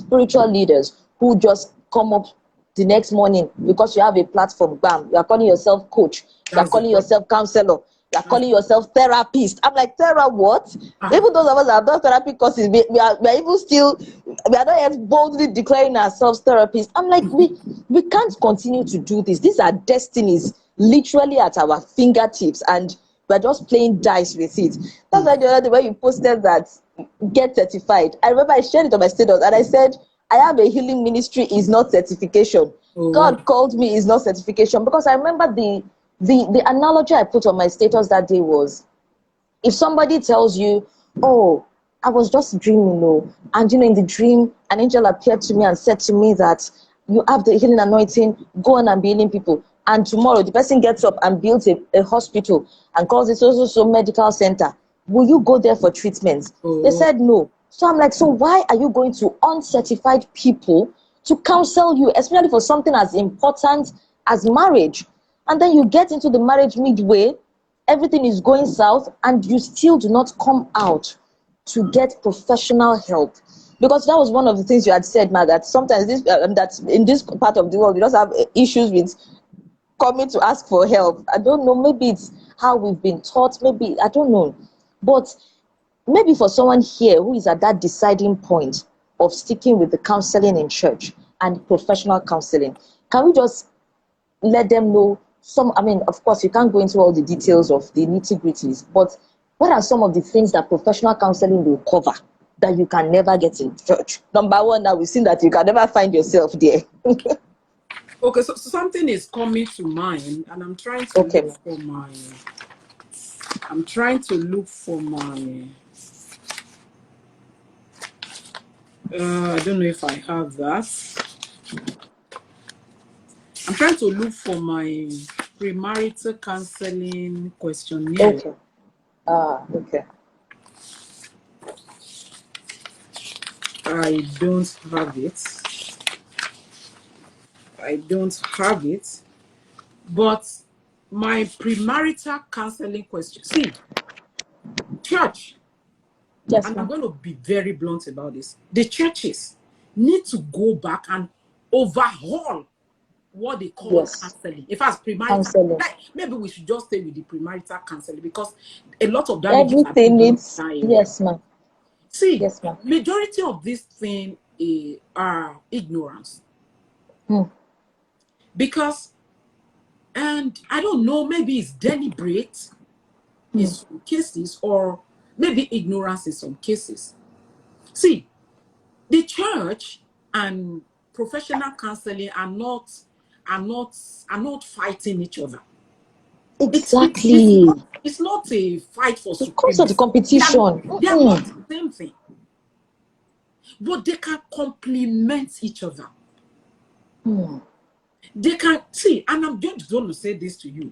B: leaders who just come up the next morning because you have a platform, bam, you are calling yourself coach, you are
C: That's the
B: calling
C: problem.
B: yourself counselor, you are
C: That's
B: calling yourself therapist. I'm like, Thera what? Even those of us that have done therapy courses, we are even still, we are not yet boldly declaring ourselves therapists. I'm like, we can't continue to do this. These are destinies literally at our fingertips, and we're just playing dice with it. That's why the other day when you posted that get certified, I remember I shared it on my status and I said, I have a healing ministry, is not certification.
C: oh,
B: God called me, is not certification. Because I remember the analogy I put on my status that day was, if somebody tells you, oh, I was just dreaming, and in the dream, an angel appeared to me and said to me that you have the healing anointing, go on and be healing people. And tomorrow the person gets up and builds a hospital and calls it so medical center. Will you go there for treatment? They
C: oh,
B: said no. So I'm like, so why are you going to uncertified people to counsel you, especially for something as important as marriage? And then you get into the marriage midway, everything is going south, and you still do not come out to get professional help. Because that was one of the things you had said, Ma, that sometimes this that in this part of the world we just have issues with coming to ask for help. I don't know, maybe it's how we've been taught, maybe, I don't know. But maybe for someone here who is at that deciding point of sticking with the counseling in church and professional counseling, can we just let them know some, I mean, of course, you can't go into all the details of the nitty-gritties, but what are some of the things that professional counseling will cover that you can never get in church? Number one, now we've seen that you can never find yourself there.
C: Okay, so something is coming to mind, and I'm trying to
B: Okay.
C: look for my. I'm trying to look for my. I don't know if I have that. I'm trying to look for my premarital counseling questionnaire.
B: Okay. Okay.
C: I don't have it. I don't have it. But my premarital counseling question. See, church,
B: Yes,
C: and I'm
B: ma'am.
C: going to be very blunt about this. The churches need to go back and overhaul what they call
B: Yes.
C: counseling. In fact, premarital.
B: Counseling.
C: Maybe we should just stay with the premarital counseling, because a lot of damages are
B: Everything
C: being done in
B: needs,
C: that area.
B: yes, ma'am.
C: See,
B: Yes, ma'am.
C: majority of this thing are ignorance. Because, and I don't know, maybe it's deliberate in some cases, or maybe ignorance in some cases. See, the church and professional counseling are not fighting each other.
B: Exactly.
C: It's not a fight for
B: It comes to the
C: supremacy.
B: competition.
C: They are not the same thing, but they can complement each other. They can see, and I'm just going to say this to you: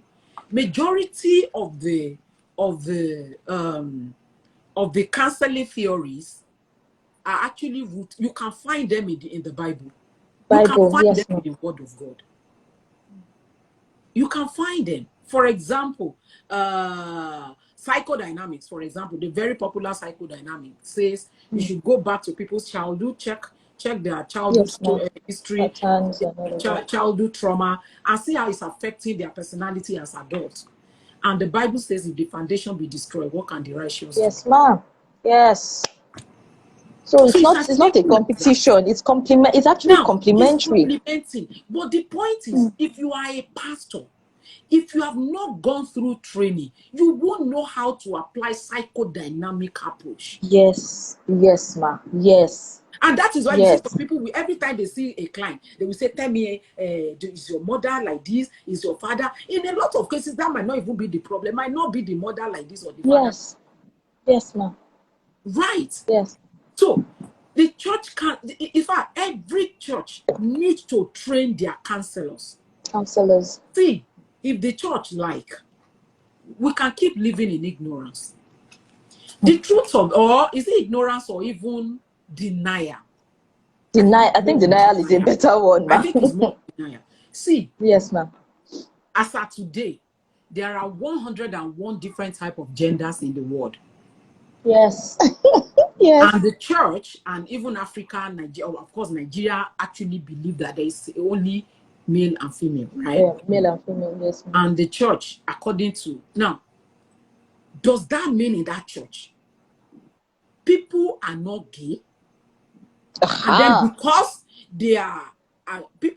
C: majority of the counseling theories are actually root. You can find them in the Bible. You can
B: Bible,
C: find
B: yes,
C: them
B: ma'am.
C: in the Word of God. You can find them. For example, psychodynamics, for example, the very popular psychodynamics says you should go back to people's childhood, check their childhood
B: Yes,
C: history,
B: patterns and all of that.
C: childhood trauma, and see how it's affecting their personality as adults. And the Bible says, if the foundation be destroyed, what can the righteous do?
B: Yes, ma'am. Yes. So it's not a competition. It's complement. It's actually
C: Now, it's
B: complementary.
C: complementing. But the point is, if you are a pastor, if you have not gone through training, you won't know how to apply psychodynamic approach.
B: Yes. Yes, ma'am. Yes.
C: And that is why you see
B: Yes.
C: some people, every time they see a client, they will say, tell me, is your mother like this? Is your father? In a lot of cases, that might not even be the problem. It might not be the mother like this or the father.
B: Yes. Yes, ma'am.
C: Right.
B: Yes.
C: So the church can, in fact, every church needs to train their counselors.
B: Counselors.
C: See, if the church we can keep living in ignorance. The truth of, or is it ignorance or even denial?
B: I think denial is a better one,
C: I
B: ma'am.
C: think it's more denial. See,
B: Yes, ma'am.
C: as of today, there are 101 different type of genders in the world.
B: Yes. Yes.
C: And the church and even Africa, Nigeria, of course, Nigeria actually believe that there is only male and female, right?
B: Yeah, male and female, yes, ma'am.
C: And the church, according to, now, does that mean in that church, people are not gay? And then because they are,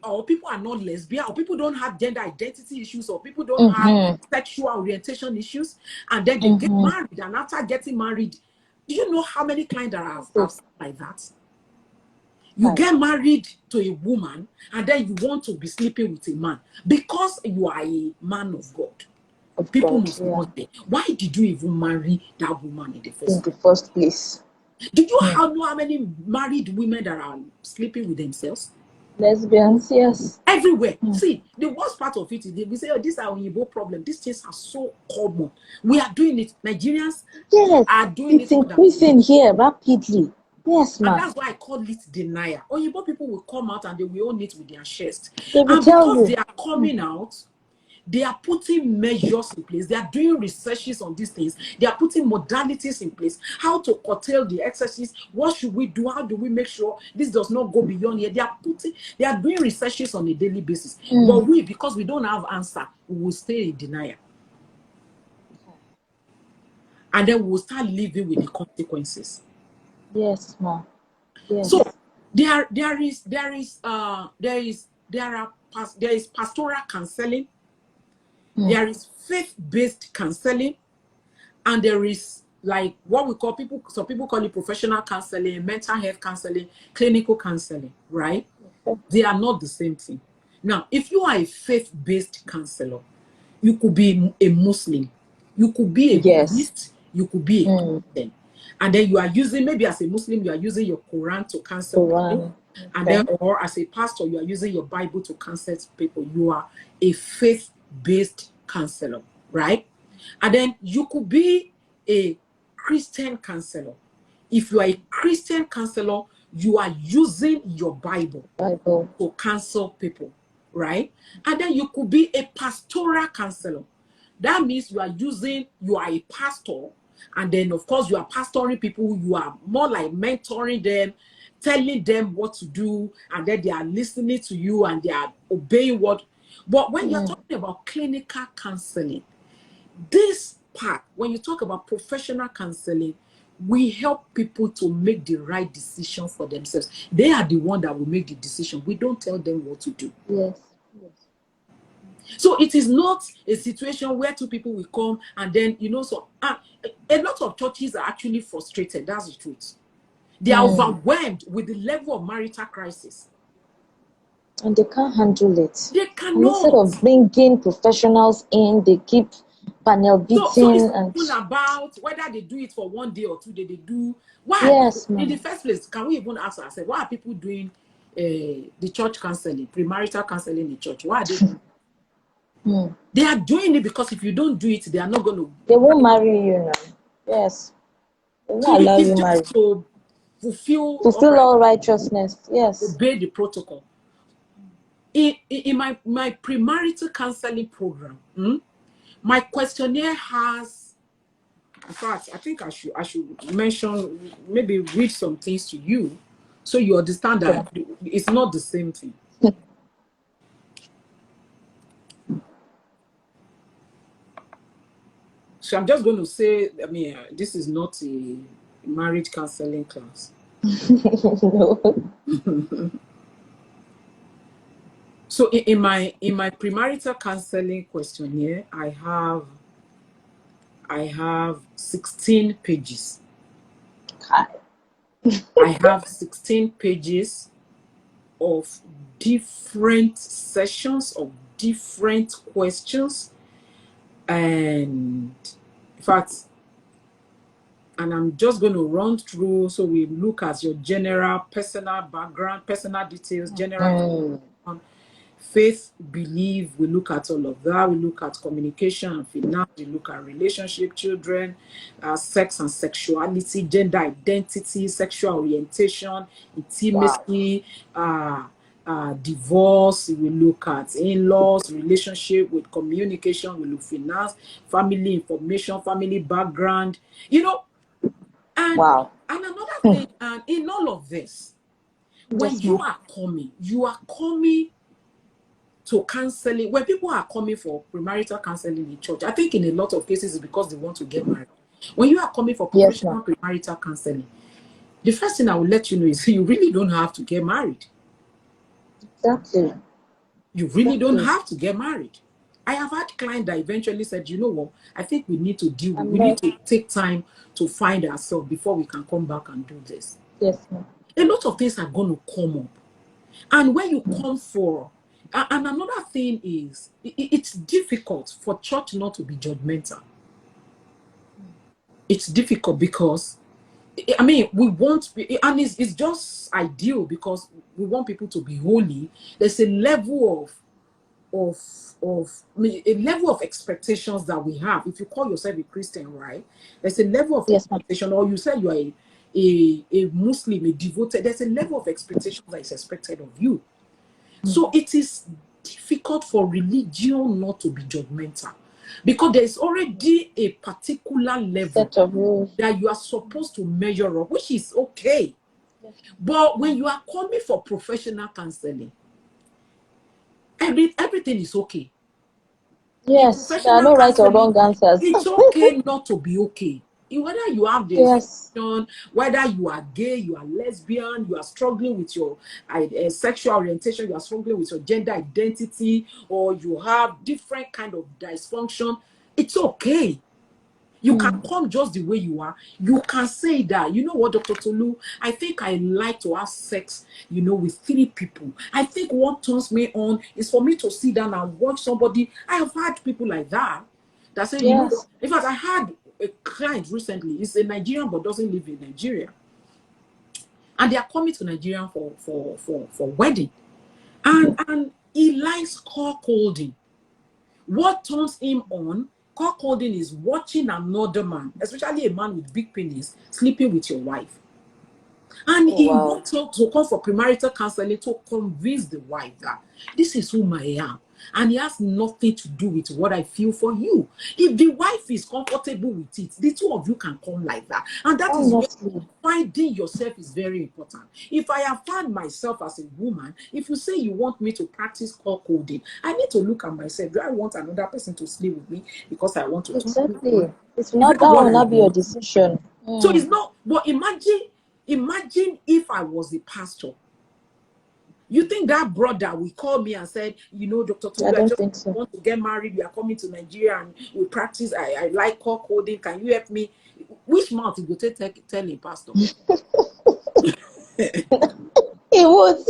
C: or people are not lesbian, or people don't have gender identity issues, or people don't have sexual orientation issues, and then they get married, and after getting married, do you know how many clients there are like that? You get married to a woman, and then you want to be sleeping with a man because you are a man of God. People must wonder, why did you even marry that woman in the first place? Did you know how many married women that are sleeping with themselves?
B: Lesbians, yes.
C: Everywhere. See, the worst part of it is we say, oh, these are Oyibo problem. These things are so common. We are doing it. Nigerians are doing it.
B: It's increasing here rapidly. Yes, ma'am.
C: And that's why I call it denial. Oyibo people will come out and they will own it with their chest.
B: They will
C: And
B: tell
C: because
B: you.
C: they are coming out, they are putting measures in place. They are doing researches on these things. They are putting modalities in place. How to curtail the excesses. What should we do? How do we make sure this does not go beyond here? They are doing researches on a daily basis. But we, because we don't have answer, we will stay in denial. And then we will start living with the consequences.
A: Yes, ma'am. Yes.
C: So there is pastoral counseling, there is faith-based counseling, and there is like what we call some people call it professional counseling, mental health counseling, clinical counseling, right? They are not the same thing. Now, if you are a faith-based counselor, you could be a Muslim, you could be a Buddhist, you could be a Christian. And then you are using, maybe as a Muslim, you are using your Quran to counsel people. And then, or as a pastor, you are using your Bible to counsel people. You are a faith-based counselor, right? And then you could be a Christian counselor. If you are a Christian counselor, you are using your Bible to counsel people, right? And then you could be a pastoral counselor. That means you are a pastor, and then of course you are pastoring people. You are more like mentoring them, telling them what to do, and then they are listening to you and they are obeying what. But when you're talking about clinical counseling, this part, when you talk about professional counseling, we help people to make the right decision for themselves. They are the one that will make the decision. We don't tell them what to do.
A: Yes.
C: So it is not a situation where two people will come and then, so a lot of churches are actually frustrated. That's the truth. They are overwhelmed with the level of marital crisis.
A: And they can't handle it.
C: They cannot.
A: And instead of bringing professionals in, they keep panel beating.
C: So it's even about whether they do it for 1 day or 2 days. They do. Why?
A: Yes,
C: in the first place, can we even ask ourselves, why are people doing the church counseling, premarital counseling in the church? Why are they doing it? They are doing it because if you don't do it, they are not going to.
A: They won't marry you now. Yes. They won't allow you marry.
C: To fulfill
A: all righteousness. Yes.
C: Obey the protocol. In my premarital counseling program, my questionnaire has, in fact, I think I should mention, maybe read some things to you so you understand that it's not the same thing. So I'm just going to say, this is not a marriage counseling class.
A: No.
C: So in my premarital counseling questionnaire, I have 16 pages. I have 16 pages of different sessions of different questions, and in fact, and I'm just going to run through. So we look at your general personal background, personal details, general faith, belief. We look at all of that. We look at communication and finance. We look at relationship, children, sex and sexuality, gender identity, sexual orientation, intimacy, divorce. We look at in-laws, relationship with communication. We look finance, family information, family background. And another thing, and in all of this, when you are coming to counseling. When people are coming for premarital counseling in church, I think in a lot of cases it's because they want to get married. When you are coming for professional premarital counseling, the first thing I will let you know is you really don't have to get married.
A: Exactly.
C: You really don't have to get married. I have had clients that eventually said, you know what, I think we need to we need to take time to find ourselves before we can come back and do this.
A: Yes, ma'am.
C: A lot of things are going to come up. And when you come for, and another thing is, it's difficult for church not to be judgmental. It's difficult because, we want, and it's just ideal because we want people to be holy. There's a level a level of expectations that we have. If you call yourself a Christian, right? There's a level of expectation, or you say you are a Muslim, a devoted, there's a level of expectation that is expected of you. So it is difficult for religion not to be judgmental, because there is already a particular level
A: Set of rules
C: that you are supposed to measure up, which is okay.
A: Yes.
C: But when you are coming for professional counseling, everything is okay.
A: Yes, there are no right or wrong answers.
C: It's okay not to be okay. Whether you have this,
A: Yes.
C: whether you are gay, you are lesbian, you are struggling with your sexual orientation, you are struggling with your gender identity, or you have different kind of dysfunction, it's okay. You can come just the way you are. You can say that, you know what, Dr. Tolu, I think I like to have sex, with 3 people. I think what turns me on is for me to sit down and watch somebody. I have had people like that say,
A: Yes.
C: in fact, I had a client recently. He's a Nigerian but doesn't live in Nigeria. And they are coming to Nigeria for wedding. And he likes cuckolding. What turns him on? Cuckolding is watching another man, especially a man with big penis, sleeping with your wife. And he wants to come for premarital counseling to convince the wife that this is whom I am. And it has nothing to do with what I feel for you. If the wife is comfortable with it, the 2 of you can come like that. And that is where finding yourself is very important. If I have found myself as a woman, if you say you want me to practice cuckolding, I need to look at myself. Do I want another person to sleep with me because I want to
A: Exactly. It's not that will not be your decision.
C: So it's not, but imagine if I was a pastor. You think that brother will call me and said, Dr. Tolu, I just want to get married. We are coming to Nigeria and we practice. I like cuckolding. Can you help me? Which mouth you go to tell him, pastor?
A: He won't.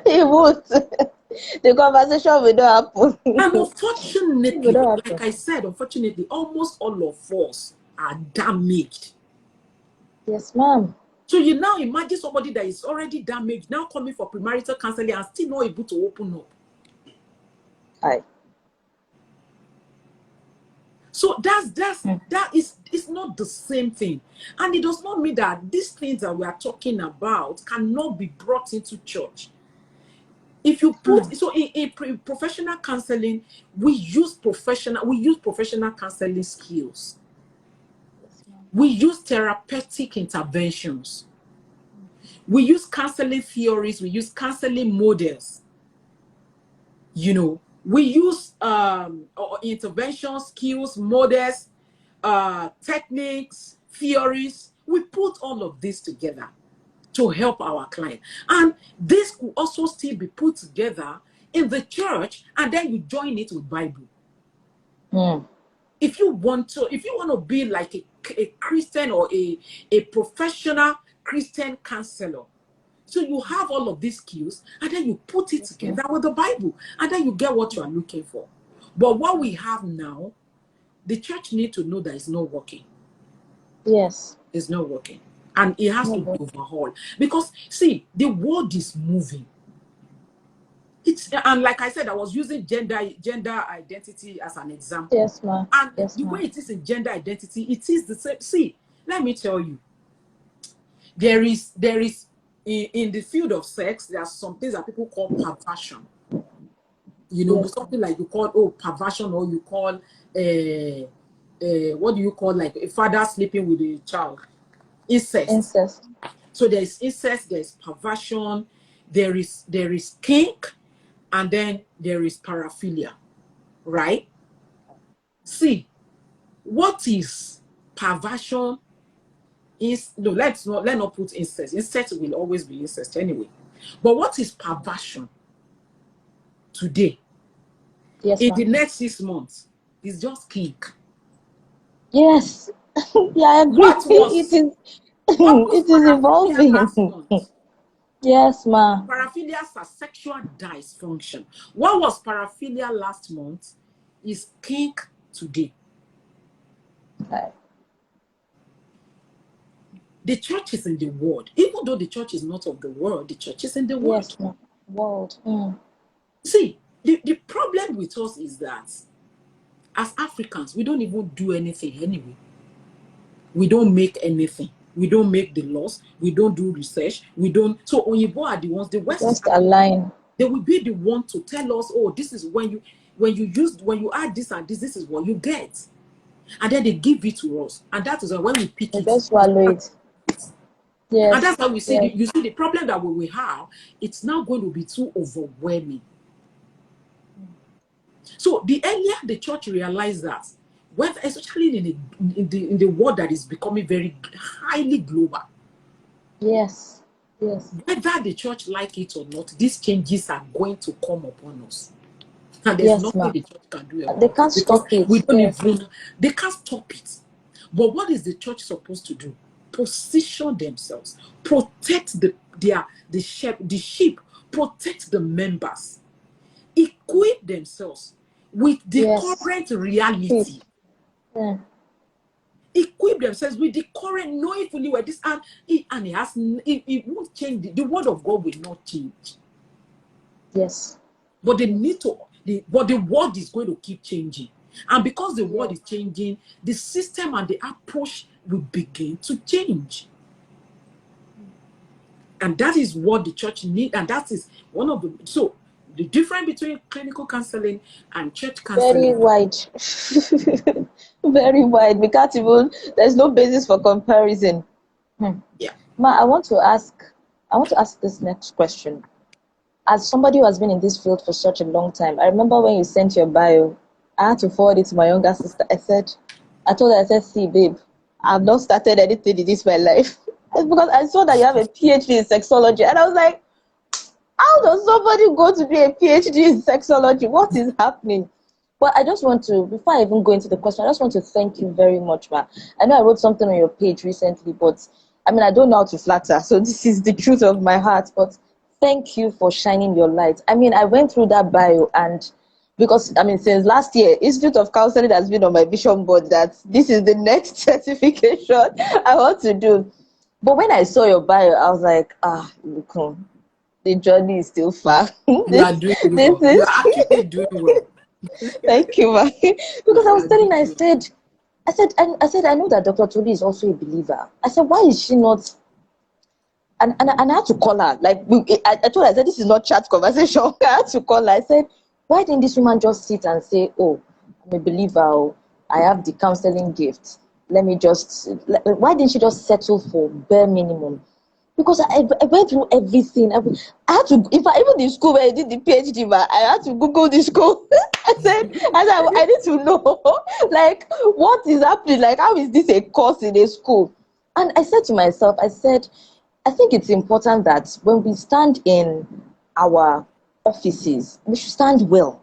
A: He won't. The conversation will not happen.
C: And unfortunately, like I said, unfortunately, almost all of us are damaged.
A: Yes, ma'am.
C: So you now imagine somebody that is already damaged now coming for premarital counseling and still not able to open up.
A: Aye.
C: So that is not the same thing. And it does not mean that these things that we are talking about cannot be brought into church. If you put so in professional counseling, we use professional counseling skills. We use therapeutic interventions. We use counseling theories. We use counseling models. We use intervention skills, models, techniques, theories. We put all of this together to help our client. And this could also still be put together in the church, and then you join it with Bible. If you want to be like a Christian or a professional Christian counselor, so you have all of these skills, and then you put it together with the Bible, and then you get what you are looking for. But what we have now, the church need to know that it's not working.
A: Yes.
C: It's not working. And it has to be overhauled. Because, see, the world is moving. And like I said, I was using gender identity as an example.
A: Yes, ma'am.
C: And the way it is in gender identity, it is the same. See, let me tell you, there is in the field of sex, there are some things that people call perversion. Something like you call perversion, or you call what do you call, like a father sleeping with a child? Incest. So there is incest, there is perversion, there is kink, and then there is paraphilia, right? See, what is perversion? Let's not put incest. Incest will always be incest anyway. But what is perversion today?
A: Yes,
C: in the next 6 months, it's just kink.
A: Yes. Yeah, I agree. It is evolving. Yes, ma'am.
C: Paraphilia is a sexual dysfunction. What was paraphilia last month is kink today.
A: Okay.
C: The church is in the world. Even though the church is not of the world, the church is in the world.
A: Yes, ma'am. World.
C: See, the problem with us is that as Africans, we don't even do anything anyway. We don't make anything. We don't make the laws. We don't do research. We don't. So Onyibo are the ones, the West
A: just align.
C: They will be the one to tell us, oh, this is when you add this and this, this is what you get. And then they give it to us. And that is when we pick
D: I
C: it.
D: just swallow it.
C: And
D: Yes.
C: that's how we see
D: Yes.
C: you see the problem that we will have, it's now going to be too overwhelming. So the earlier the church realized that, when especially in the world that is becoming very highly global,
D: Yes. Yes.
C: whether the church like it or not, these changes are going to come upon us. And there's
D: Yes,
C: nothing
D: ma.
C: the church can do
D: They
C: about
D: can't
C: it, because
D: stop it.
C: we don't
D: Yes.
C: even, they can't stop it. But what is the church supposed to do? Position themselves, protect the sheep, protect the members, equip themselves with the
D: Yes.
C: current
D: Peep.
C: reality.
D: Yeah.
C: Equip themselves with the current, knowing fully where this, and it won't change. The word of God will not change.
D: Yes.
C: But they need to, but the word is going to keep changing. And because the word
D: Yes.
C: is changing, the system and the approach will begin to change. And that is what the church needs. And that is one of the, so the difference between clinical counseling and church
D: Very
C: counseling.
D: wide. Very wide. We can't even, there's no basis for comparison.
C: Yeah.
D: Ma, I want to ask this next question. As somebody who has been in this field for such a long time, I remember when you sent your bio, I had to forward it to my younger sister. I told her, I said, see, babe, I've not started anything in this my life. It's because I saw that you have a PhD in sexology. And I was like, how does somebody go to be a PhD in sexology? What is happening? But I just want to, before I even go into the question, I just want to thank you very much, ma. I know I wrote something on your page recently, but I mean, I don't know how to flatter, so this is the truth of my heart. But thank you for shining your light. I mean, I went through that bio, and because, I mean, since last year, Institute of Counseling has been on my vision board that this is the next certification I want to do. But when I saw your bio, I was like, look, the journey is still far.
C: You are doing
D: This
C: well. You
D: is
C: are actually doing well.
D: thank you, man. Because I
C: You
D: was
C: are
D: telling her,
C: doing well.
D: I said, I know that Dr. Tolu is also a believer. I said, why is she not? And I had to call her. Like I told her, I said, this is not chat conversation. I had to call her. I said, why didn't this woman just sit and say, oh, I'm a believer. Oh, I have the counseling gift. Let me just. Why didn't she just settle for bare minimum? Because I went through everything. I had to, if I even in school where I did the PhD, but I had to Google the school. I need to know, like, what is happening? Like, how is this a course in a school? And I said to myself, I said, I think it's important that when we stand in our offices, we should stand well.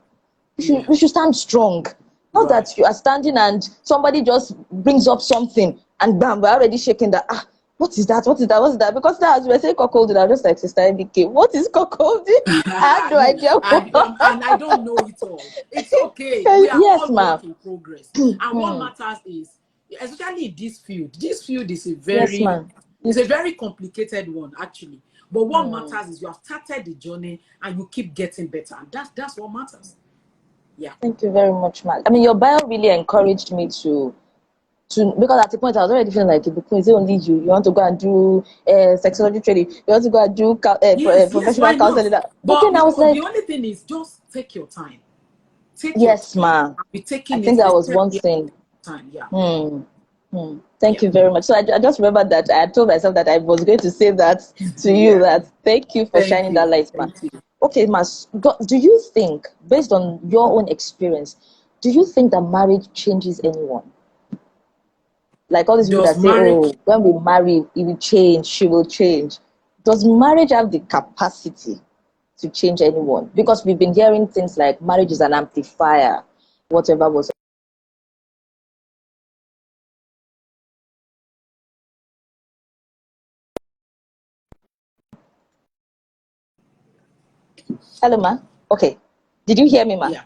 D: We should stand strong. Not
C: Right.
D: that you are standing and somebody just brings up something and bam, we're already shaking that. What is that? What is that? What is that? Because now as we were saying cuckolding, I'm just like, Sister MBK, what is cuckolding? I had no idea.
C: And I don't know it all. It's okay. We are
D: Yes,
C: all
D: ma'am.
C: work in progress. And what matters is, especially in this field is
D: Yes, ma'am.
C: it's a very complicated one, actually. But what matters is you have started the journey and you keep getting better. And that's what matters. Yeah.
D: Thank you very much, ma'am. I mean, your bio really encouraged me to because at the point I was already feeling like, is it only you? You want to go and do sexology training? You want to go and do
C: Yes,
D: professional
C: why not?
D: counseling? But then I was
C: The
D: like,
C: only thing is just take your time. Take your
D: yes,
C: time.
D: ma'am.
C: I'll be
D: I
C: taking it
D: think that was
C: step
D: one
C: by
D: thing.
C: time. Yeah.
D: Thank you very much. So I just remember that I told myself that I was going to say that to you.
C: Yeah.
D: That thank you for
C: Thank
D: shining
C: you.
D: that light, ma'am.
C: Thank you.
D: Okay, Mas, do you think, based on your own experience, do you think that marriage changes anyone? Like all these people
C: Does
D: that say,
C: marriage
D: oh, when we marry, it will change, she will change. Does marriage have the capacity to change anyone? Because we've been hearing things like marriage is an amplifier, whatever was. Hello, ma. Okay. Did you hear me, ma?
C: yeah.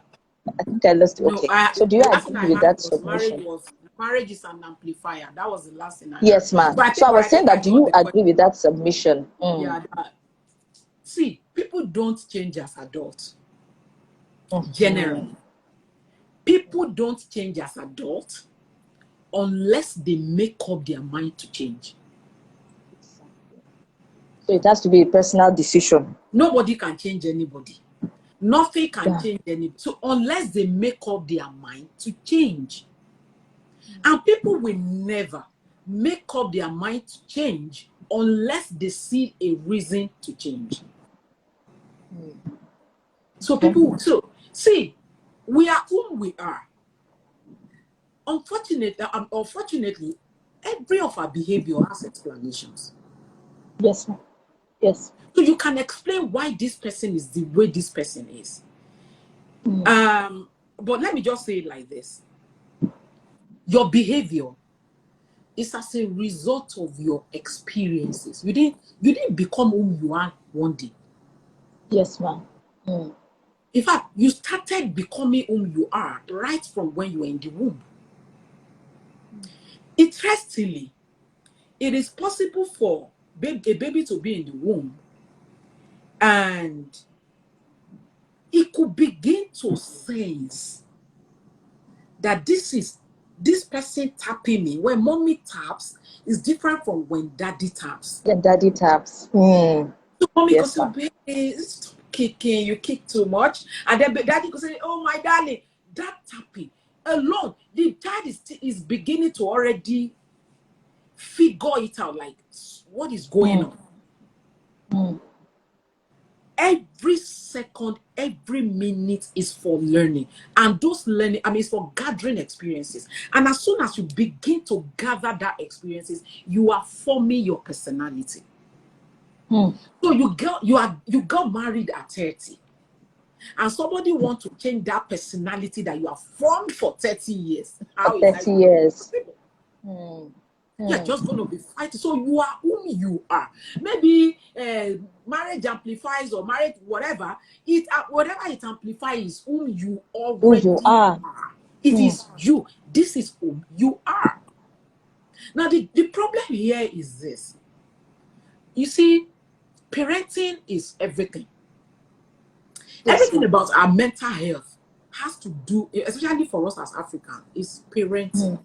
D: I think I lost you.
C: No,
D: Okay. So do you
C: the last thing I
D: agree with
C: heard
D: that
C: was
D: submission?
C: marriage is an amplifier. That was the last thing I heard.
D: Yes, ma'am.
C: But I
D: So
C: think
D: I was saying
C: I
D: that do
C: got
D: you
C: the question.
D: agree with that submission?
C: Yeah. See, people don't change as adults.
D: Mm-hmm.
C: Generally, people don't change as adults unless they make up their mind to change.
D: So it has to be a personal decision.
C: Nobody can change anybody. Nothing can change anybody. So unless they make up their mind to change. And people will never make up their mind to change unless they see a reason to change. So people, so see, we are whom we are. Unfortunately, every of our behavior has explanations.
D: Yes, ma'am. Yes.
C: So you can explain why this person is the way this person is. But let me just say it like this. Your behavior is as a result of your experiences. You didn't become whom you are one day.
D: Yes, ma'am.
C: In fact, you started becoming whom you are right from when you were in the womb. Interestingly, it is possible for a baby to be in the womb and it could begin to sense that this person tapping me. When mommy taps is different from when daddy taps.
D: Yeah, daddy taps.
C: So mommy
D: Yes,
C: could say, baby, stop kicking, you kick too much. And then daddy could say, oh my darling, that tapping alone, the dad is beginning to already figure it out, like what is going on. Every second, every minute is for learning. And those learning, it's for gathering experiences. And as soon as you begin to gather that experiences, you are forming your personality. So you got married at 30. And somebody wants to change that personality that you have formed for 30 years.
D: For 30 years.
C: You're just going to be fighting. So you are whom you are. Maybe marriage amplifies or marriage, whatever. Whatever it amplifies, whom you already are. It is you. This is whom you are. Now, the problem here is this. You see, parenting is everything. Yes, everything about our mental health has to do, especially for us as Africans, is parenting.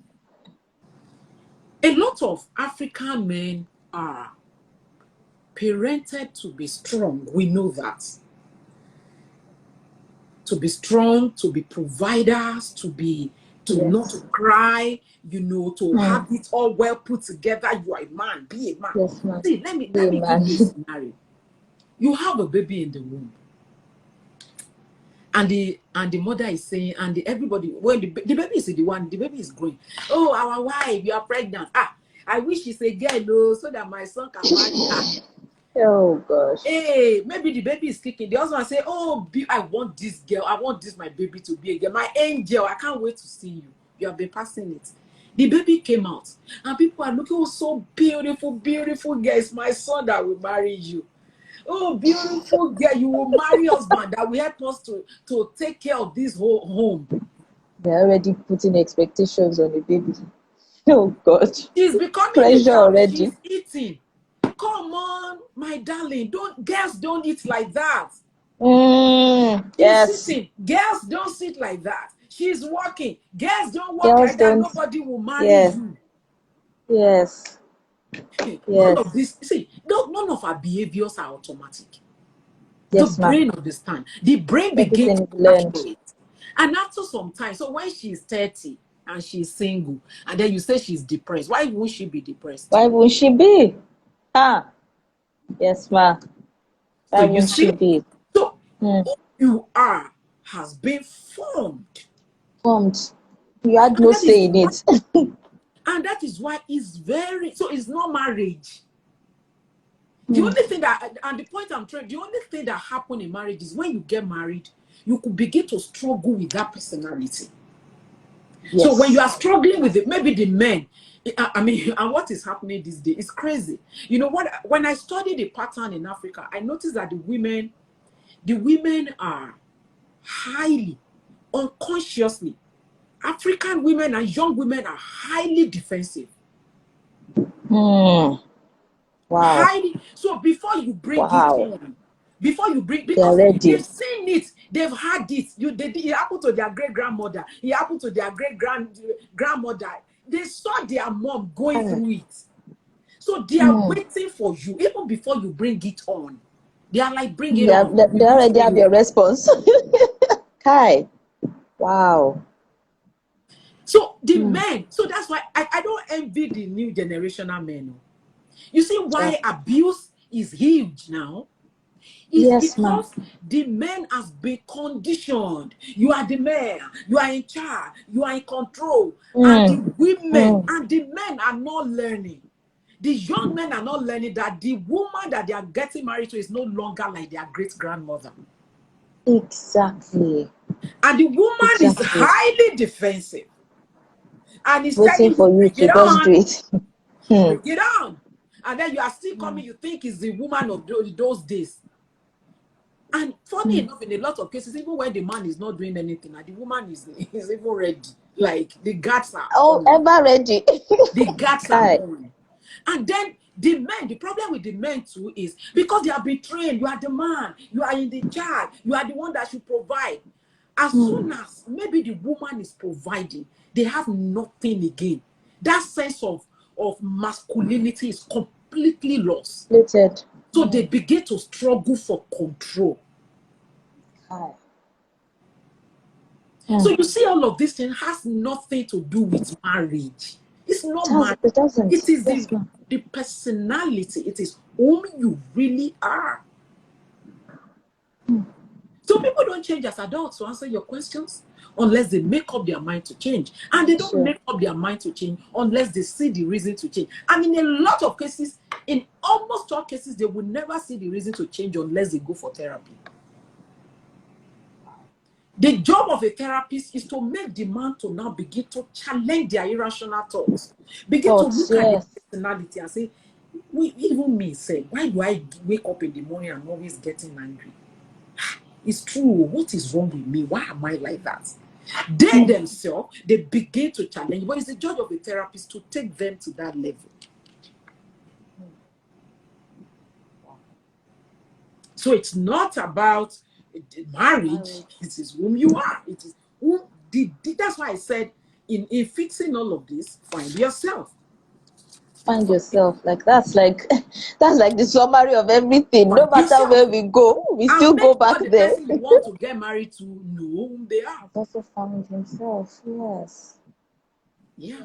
C: A lot of African men are parented to be strong. We know that. To be strong, to be providers, to not to cry, to have it all well put together. You are a man, be a man.
D: Yes, ma'am.
C: See, let me give you a scenario. You have a baby in the womb. And the mother is saying, and everybody, when the baby is the one, the baby is growing. Oh, our wife, you are pregnant. I wish it's a girl, so that my son can marry her.
D: Oh gosh.
C: Hey, maybe the baby is kicking. The husband say, oh, I want this girl. I want my baby to be a girl. My angel, I can't wait to see you. You have been passing it. The baby came out, and people are looking, oh, so beautiful, beautiful girl. It's my son that will marry you. Oh, beautiful girl, you will marry husband that will help us to take care of this whole home.
D: They're already putting expectations on the baby. Oh God.
C: She's becoming
D: pressure already.
C: She's eating. Come on, my darling. Girls don't eat like that.
D: Yes.
C: Sitting. Girls don't sit like that. She's walking. Girls don't walk like that. Nobody will marry you.
D: Yes.
C: None of this, none of our behaviors are automatic.
D: Yes,
C: the brain understands. The brain begins to calculate. And after some time, so when she's 30 and she's single, and then you say she's depressed, why won't she be depressed?
D: Why won't she be? Yes, ma'am. Why won't she be?
C: So who you are has been formed.
D: You had no say in it.
C: And that is why it's not marriage. The only thing the only thing that happens in marriage is when you get married, you could begin to struggle with that personality. Yes. So when you are struggling with it, maybe the men, and what is happening these days is crazy. You know what? When I studied the pattern in Africa, I noticed that the women are highly, unconsciously, African women and young women are highly defensive.
D: Wow.
C: Highly. So before you bring it on, because they've seen it, they've had it. It happened to their great-grandmother. It happened to their great-grandmother. They saw their mom going through it. So they are waiting for you even before you bring it on. They are like, bring it
D: They,
C: on.
D: they already have your response. Kai. Wow.
C: So the men, so that's why I don't envy the new generational men. You see why abuse is huge now? It's
D: Yes, ma'am.
C: because the men has been conditioned. You are the man, you are in charge, you are in control. And the women and the men are not learning. The young men are not learning that the woman that they are getting married to is no longer like their great grandmother.
D: Exactly.
C: And the woman is
D: Exactly.
C: highly defensive. And it's
D: Waiting
C: telling
D: for
C: you,
D: you
C: bring
D: to
C: it
D: just do
C: on,
D: it.
C: bring it on. And then you are still coming, you think it's the woman of those days. And funny enough, in a lot of cases, even when the man is not doing anything, and the woman is even ready, like the guards are
D: Oh,
C: on.
D: ever ready.
C: The guards are
D: Kai.
C: on. And then the men, the problem with the men too is because they have been trained, you are the man, you are in the charge, you are the one that should provide. As soon as maybe the woman is providing, they have nothing again. That sense of masculinity is completely lost.
D: Related.
C: So they begin to struggle for control.
D: Kai.
C: So you see, all of this thing has nothing to do with marriage. It's not marriage.
D: It doesn't.
C: It is
D: Yes, ma'am.
C: the personality. It is whom you really are. So people don't change as adults to answer your questions unless they make up their mind to change. And they don't
D: Sure.
C: make up their mind to change unless they see the reason to change. And in a lot of cases, in almost all cases, they will never see the reason to change unless they go for therapy. The job of a therapist is to make the man to now begin to challenge their irrational thoughts. Begin to look at their personality and say, even me, say, why do I wake up in the morning and always getting angry? It's true. What is wrong with me? Why am I like that? They themselves, they begin to challenge. But it's the job of a therapist to take them to that level. So it's not about marriage. It is whom you are. It is who that's why I said in fixing all of this, find yourself.
D: Find yourself. That's like the summary of everything. No
C: Find
D: matter
C: yourself.
D: where we go, we still
C: And
D: go
C: make
D: back
C: sure the
D: there.
C: person you want to get married to know whom they are.
D: Has also found himself. Yes.
C: Yeah.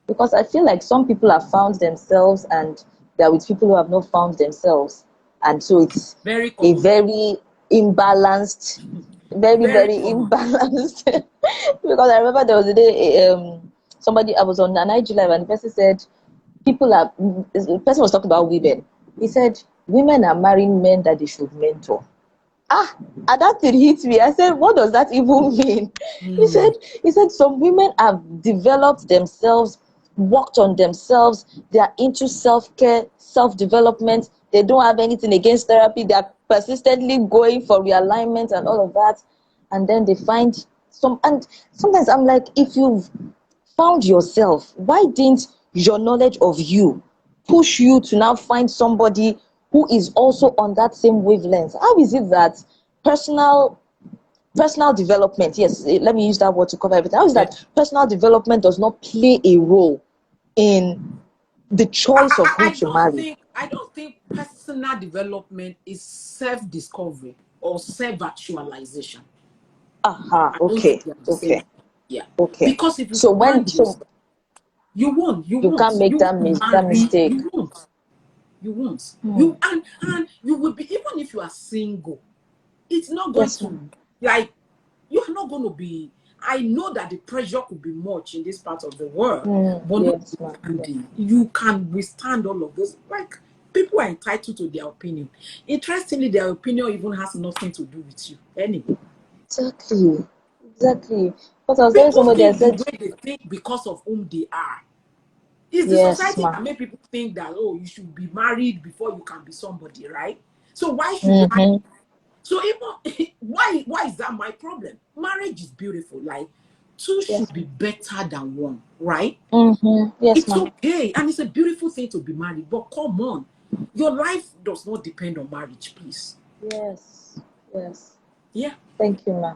D: Because I feel like some people have found themselves and they're with people who have not found themselves. And so it's
C: Very
D: a
C: common.
D: very imbalanced, very,
C: Very
D: very
C: common.
D: imbalanced. Because I remember there was a day somebody, I was on an IG Live and the person said, the person was talking about women. He said, women are marrying men that they should mentor. And that thing hit me. I said, what does that even mean? He said some women have developed themselves, worked on themselves, they are into self-care, self-development, they don't have anything against therapy, they are persistently going for realignment and all of that. And then they find and sometimes I'm like, if you've found yourself, why didn't your knowledge of you push you to now find somebody who is also on that same wavelength? How is it that personal development, yes, let me use that word to cover everything. How is that personal development does not play a role in the choice of who to marry?
C: I don't think personal development is self-discovery or self-actualization. I don't
D: Okay,
C: think they are the same.
D: okay,
C: Yeah.
D: okay.
C: Because if you
D: So
C: find yourself, you
D: you can't make
C: you
D: that
C: won't
D: that
C: marry,
D: mistake.
C: you won't. You and you will be, even if you are single, it's not going
D: Yes,
C: to,
D: ma'am.
C: like, you are not going to be. I know that the pressure could be much in this part of the world, but
D: Yes, ma'am.
C: you can withstand all of this. Like, people are entitled to their opinion. Interestingly, their opinion even has nothing to do with you anyway.
D: Exactly. But I was telling
C: People
D: somebody, I
C: think the
D: said,
C: way they think because of whom they are. It's the
D: yes,
C: society
D: ma'am.
C: that make people think that, oh, you should be married before you can be somebody, right? So why should I? So even why is that my problem? Marriage is beautiful. Like, two
D: Yes,
C: should be better than one, right?
D: yes,
C: It's
D: ma'am.
C: okay, and it's a beautiful thing to be married. But come on, your life does not depend on marriage, please.
D: Yes.
C: Yeah.
D: Thank you, ma.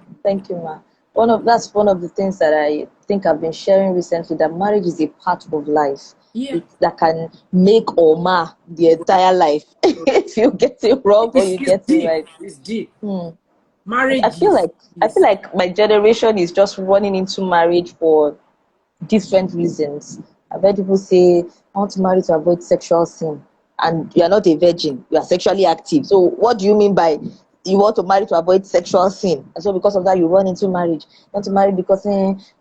D: That's one of the things that I think I've been sharing recently, that marriage is a part of life.
C: Yeah.
D: that can make or mar the entire life if you get it wrong or you
C: It's
D: get it
C: deep.
D: right.
C: It's deep.
D: Hmm. I
C: Marriage
D: feel like I feel
C: is
D: like my generation is just running into marriage for different reasons. I've heard people say, I want to marry to avoid sexual sin. And you are not a virgin, you are sexually active. So what do you mean by you want to marry to avoid sexual sin? And so because of that, you run into marriage. You want to marry because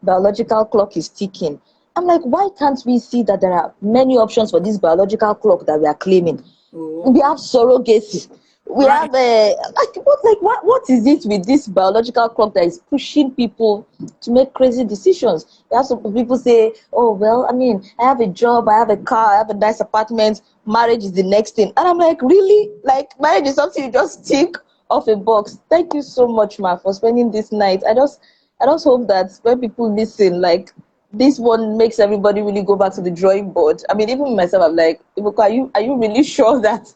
D: biological clock is ticking. I'm like, why can't we see that there are many options for this biological clock that we are claiming?
C: oh
D: We have surrogacy. We
C: right.
D: have what is it with this biological clock that is pushing people to make crazy decisions? You have some people say, oh well, I mean, I have a job, I have a car, I have a nice apartment, marriage is the next thing. And I'm like, really? Like marriage is something you just tick off a box. Thank you so much, Ma, for spending this night. I just hope that when people listen, like this one makes everybody really go back to the drawing board. I mean, even myself, I'm like, Ibuka, are you really sure that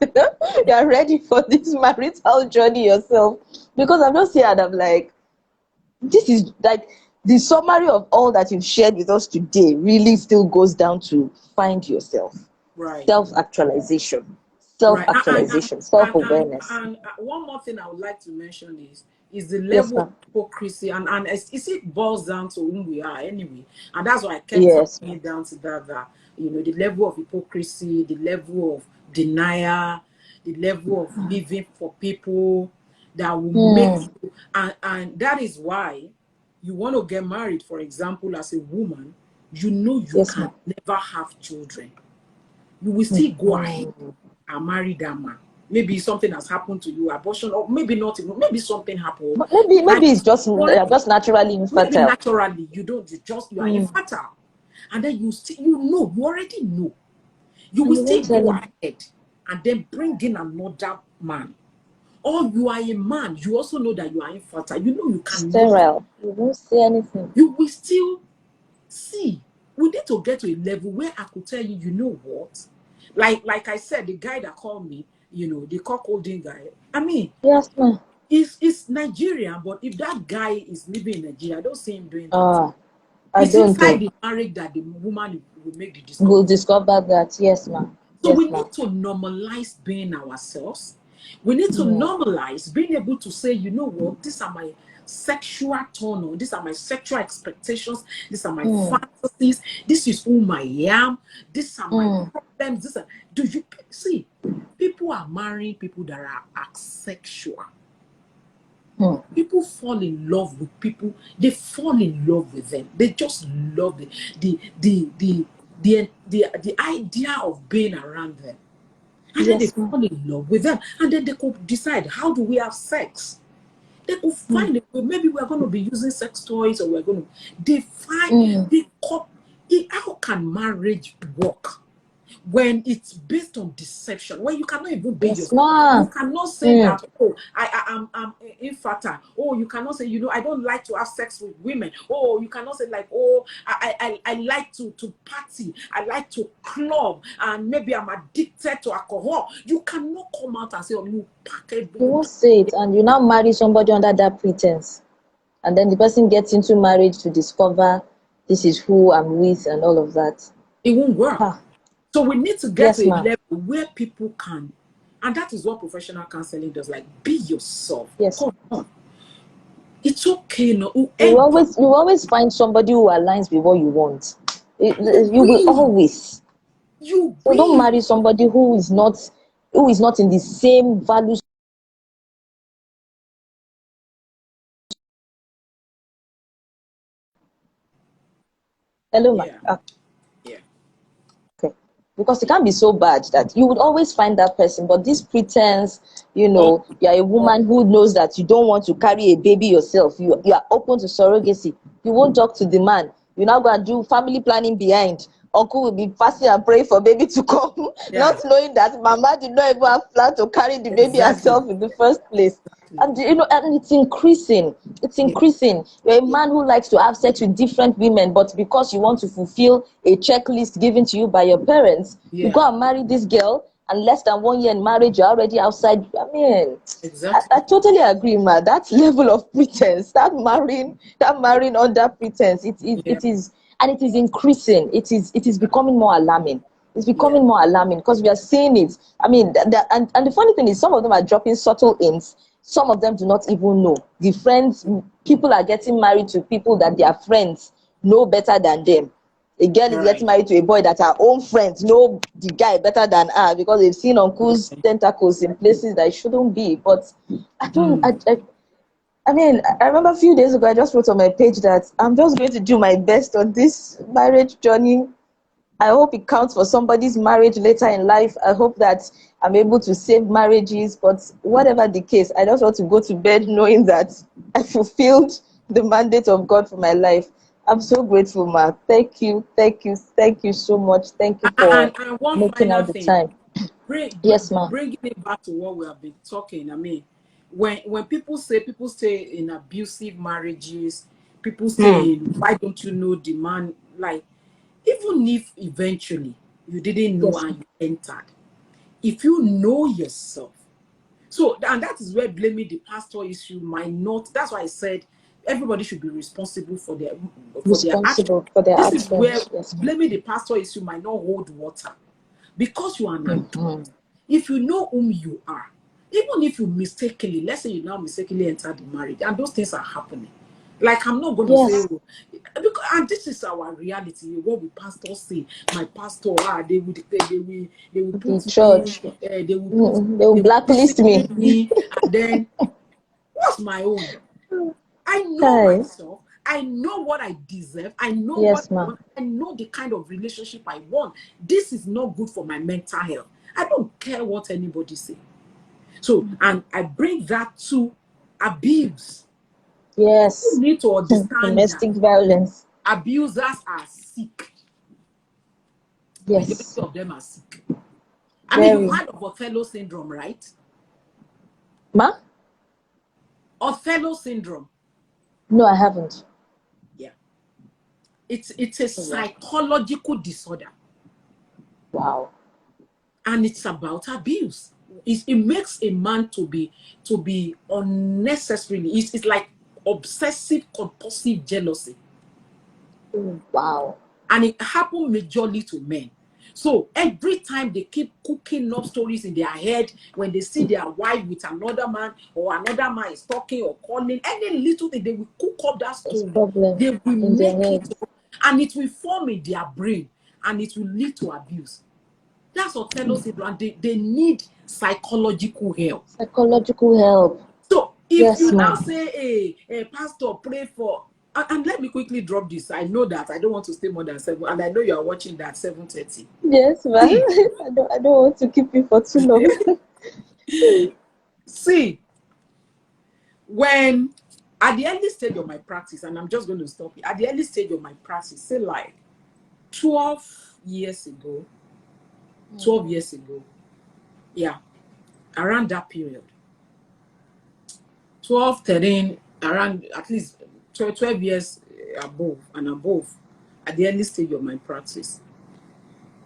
D: you're ready for this marital journey yourself? Because I'm just here and I'm like, this is like the summary of all that you've shared with us today really still goes down to find yourself,
C: Right.
D: self-actualization,
C: Right.
D: self-actualization, self-awareness.
C: One more thing I would like to mention is the
D: Yes,
C: level of
D: ma'am.
C: hypocrisy, and it boils down to whom we are anyway. And that's why I kept
D: Yes,
C: bringing
D: ma'am.
C: it down to that the level of hypocrisy, the level of denial, the level of living for people that will make
D: Hmm.
C: you, and that is why you want to get married, for example, as a woman, you
D: Yes,
C: can
D: ma'am.
C: never have children. You will still go ahead
D: Hmm.
C: and marry that man. Maybe something has happened to you, abortion, or maybe not even, maybe something happened.
D: But maybe it's just
C: Whatever,
D: just naturally
C: maybe
D: infertile.
C: naturally you are
D: Hmm.
C: infertile. And then you already know. You will
D: And you
C: still
D: won't tell
C: go
D: him.
C: ahead and then bring in another man. Or you are a man, you also know that you are infertile. You know you cannot,
D: Sterile. You won't say anything.
C: you will still see. We need to get to a level where I could tell you, you know what? Like I said, the guy that called me, the holding guy. I mean,
D: Yes, ma'am.
C: it's Nigerian, but if that guy is living in Nigeria, I don't see him doing that.
D: Ah, I
C: It's
D: don't
C: inside
D: know.
C: the marriage that the woman will make the
D: We'll
C: discovery.
D: discover that. Yes, ma'am.
C: So
D: Yes,
C: we
D: ma'am.
C: need to normalize being ourselves. We need to
D: Hmm.
C: normalize being able to say, you know what, these are my sexual turn on, these are my sexual expectations, these are my
D: Hmm.
C: fantasies, this is whom I am, these are my
D: Hmm.
C: problems. Do you see? People are marrying people that are asexual.
D: Hmm.
C: People fall in love with people, they fall in love with them. They just love the the the the idea of being around them. And then they
D: Yes, ma'am.
C: fall in love with them. And then they could decide, how do we have sex? They could
D: Hmm.
C: find it. Maybe we're going to be using sex toys, or we're going to define
D: Hmm.
C: how can marriage work when it's based on deception, when you cannot even be
D: Yes,
C: yourself. You
D: ma'am.
C: cannot say
D: Hmm.
C: that, oh, I'm infertile. Oh, you cannot say, I don't like to have sex with women. Oh, you cannot say like, oh, I like to party. I like to club, and maybe I'm addicted to alcohol. You cannot come out and say, oh, you package.
D: You won't say it, and you now marry somebody under that pretense, and then the person gets into marriage to discover this is who I'm with and all of that.
C: It won't work.
D: Ha.
C: So we need to get
D: Yes,
C: to a
D: ma'am.
C: level where people can, and that is what professional counseling does. Like, be yourself.
D: Yes.
C: Come on. It's okay, no.
D: You always find somebody who aligns with what you want.
C: You
D: You will
C: will.
D: always.
C: You
D: So don't
C: will.
D: marry somebody who is not in the same values. Hello, ma.
C: Yeah. Yeah.
D: Okay. Because it can't be so bad that you would always find that person, but this pretense,
C: Oh,
D: you're a woman who knows that you don't want to carry a baby yourself. You are open to surrogacy. You won't talk to the man. You now go and do family planning behind. Uncle will be fasting and praying for baby to come, not
C: yeah.
D: knowing that mama did not even have plan to carry the baby
C: Exactly.
D: herself in the first place.
C: Exactly.
D: And it's increasing. It's
C: Yeah.
D: increasing. You're a
C: Yeah.
D: man who likes to have sex with different women, but because you want to fulfill a checklist given to you by your parents, you
C: Yeah.
D: go and marry this girl, and less than 1 year in marriage, you're already outside. I mean, I
C: Exactly.
D: totally agree, man. That level of pretense, that marrying under pretense,
C: Yeah.
D: it is. and it is increasing. It is becoming more alarming. It's becoming more alarming because we are seeing it. I mean, and the funny thing is, some of them are dropping subtle hints. Some of them do not even know. The friends, people are getting married to people that their friends know better than them. A girl is getting married to a boy that her own friends know the guy better than her because they've seen uncle's tentacles in places that it shouldn't be. But I don't. I mean, I remember a few days ago, I just wrote on my page that I'm just going to do my best on this marriage journey. I hope it counts for somebody's marriage later in life. I hope that I'm able to save marriages. But whatever the case, I just want to go to bed knowing that I fulfilled the mandate of God for my life. I'm so grateful, Ma. Thank you so much. Thank you for
C: And one
D: making
C: final
D: out the
C: thing,
D: time. Yes, Ma.
C: bringing it back to what we have been talking. I mean, when people stay in abusive marriages, people stay in, why don't you know the man? Like, even if eventually you didn't know
D: Yes.
C: and you entered, if you know yourself, so and that is where blaming the pastor issue might not. That's why I said everybody should be responsible for their action.
D: Responsible for their
C: This is where
D: actions. Yes, Ma.
C: blaming the pastor issue might not hold water because you are an adult.
D: Mm-hmm.
C: If you know whom you are, even if you mistakenly, let's say you now mistakenly entered the marriage, and those things are happening. Like, I'm not going to say,
D: Yes.
C: oh, because, and this is our reality. What we pastors say, my pastor, they will
D: The
C: put me,
D: church. They will
C: they will
D: blacklist
C: discipline
D: me.
C: me, and then what's my own? I know
D: Hi.
C: myself. I know what I deserve. I know what
D: Yes,
C: I
D: Ma.
C: want. I know the kind of relationship I want. This is not good for my mental health. I don't care what anybody say. So, and I bring that to abuse. People
D: Yes.
C: need to understand that
D: Domestic violence.
C: abusers are sick. Majority
D: Yes.
C: of them are sick. I mean, you've
D: Very.
C: heard of Othello syndrome, right?
D: Ma?
C: Othello syndrome.
D: No, I haven't.
C: Yeah. It's a
D: Wow.
C: psychological disorder.
D: Wow.
C: And it's about abuse. It makes a man to be unnecessarily. It's like obsessive compulsive jealousy,
D: Wow.
C: and it happens majorly to men. So every time they keep cooking up stories in their head when they see their wife with another man, or another man is talking or calling, any little thing, they will cook up that
D: There's
C: story.
D: problem
C: They will
D: in their
C: make it
D: head.
C: up, and it will form in their brain, and it will lead to abuse. That's what Othello syndrome, and they need psychological help.
D: Psychological help.
C: So if
D: Yes,
C: you now
D: Ma.
C: say, hey, pastor, pray for, and let me quickly drop this. I know that I don't want to stay more than 7, and I know you are watching that 7:30.
D: Yes, Ma.
C: See,
D: I don't want to keep you for too long.
C: see, when at the early stage of my practice, and I'm just going to stop it, at the early stage of my practice, say like 12 years ago, 12 years ago, yeah, around that period, 12, 13, around at least 12 years above and above, at the early stage of my practice.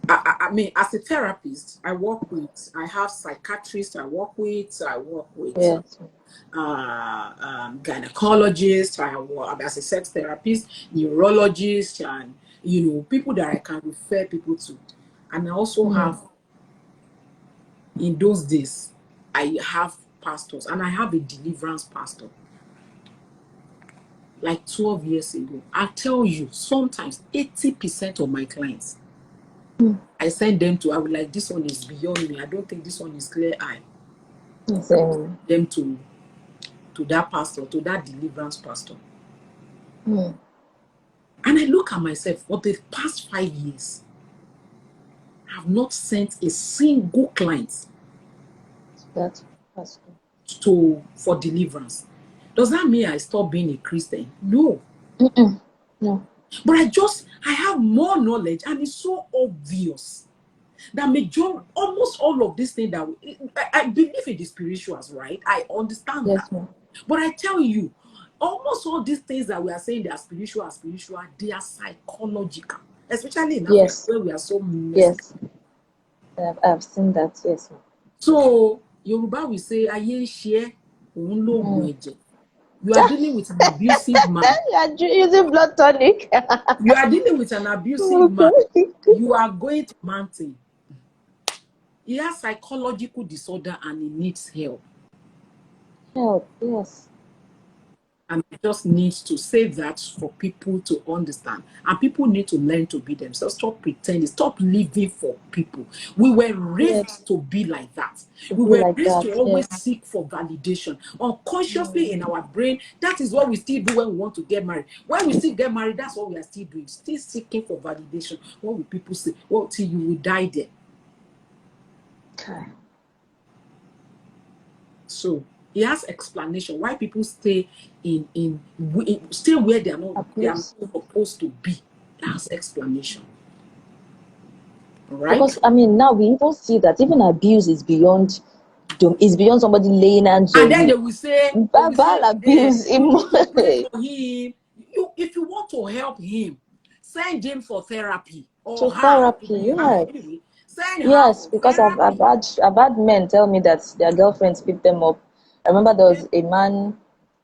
C: I mean, as a therapist, I have psychiatrists I work with
D: Yes.
C: gynecologists, I work as a sex therapist, neurologist, and, people that I can refer people to. And I also have, in those days, I have pastors, and I have a deliverance pastor. Like 12 years ago, I tell you, sometimes 80% of my clients, I send them to, I would like, this one is beyond me. I don't think this one is clear eye.
D: Yes.
C: Them to that pastor, to that deliverance pastor. And I look at myself, for the past 5 years, I have not sent a single client
D: That's good.
C: for deliverance. Does that mean I stop being a Christian? No.
D: No.
C: But I have more knowledge, and it's so obvious that almost all of these things that I believe in the spirituals, right? I understand that.
D: Yes, Ma.
C: But I tell you, almost all these things that we are saying they are spiritual, they are psychological, especially in Africa,
D: Yes.
C: where we are so messed up.
D: Yes. I've seen that. Yes, Ma.
C: So Yoruba will say, "Ayé ń ṣe ẹ́, òun lóògùn ẹ̀jẹ̀." You are dealing with an abusive man.
D: You are using blood tonic.
C: You are dealing with an abusive man. You are going to mountain. He has psychological disorder and he needs help.
D: Help, yes.
C: And I just need to say that for people to understand. And people need to learn to be themselves. Stop pretending. Stop living for people. We were raised to be like that.
D: To
C: We
D: be
C: were
D: like
C: raised
D: that,
C: to always
D: yes.
C: seek for validation. Unconsciously in our brain, that is what we still do when we want to get married. When we still get married, that's what we are still doing. Still seeking for validation. What will people say? Well, till you will die there.
D: Okay.
C: So he has explanation why people stay stay where they are not supposed to be. That's explanation. All right.
D: Because I mean, now we even see that even abuse is beyond somebody laying hands
C: And
D: on
C: then
D: you.
C: they will say,
D: Verbal abuse,
C: you need to pray for him. If you want to help him, send him for therapy or
D: to
C: her. It could
D: therapy,
C: be her
D: yes.
C: anyway. Send her
D: Yes,
C: for
D: because
C: therapy.
D: I've had men tell me that their girlfriends picked them up. I remember there was a man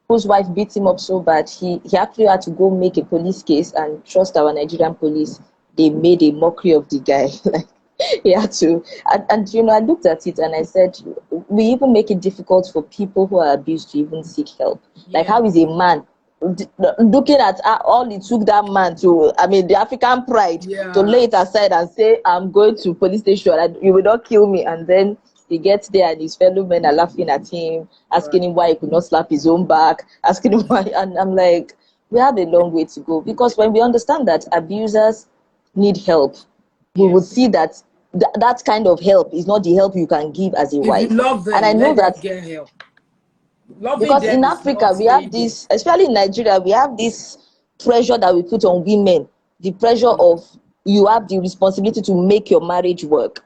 D: whose wife beat him up so bad he actually had to go make a police case, and trust our Nigerian police, they made a mockery of the guy. Like he had to, and you know, I looked at it and I said, we even make it difficult for people who are abused to even seek help. Like, how is a man looking at all it took that man to, I mean, the African pride, to
C: Yeah.
D: lay it aside and say, I'm going to police station and you will not kill me, and then he gets there and his fellow men are laughing at him, asking him why he could not slap his own back, asking him why, and I'm like, we have a long way to go, because when we understand that abusers need help, we would
C: Yes.
D: see that that kind of help is not the help you can give as a
C: If you
D: wife.
C: love
D: And I
C: them,
D: know
C: let them
D: that
C: get help. Loving
D: because in
C: them is
D: Africa
C: not
D: we have
C: saying them.
D: this, especially in Nigeria, we have this pressure that we put on women, the pressure of, you have the responsibility to make your marriage work.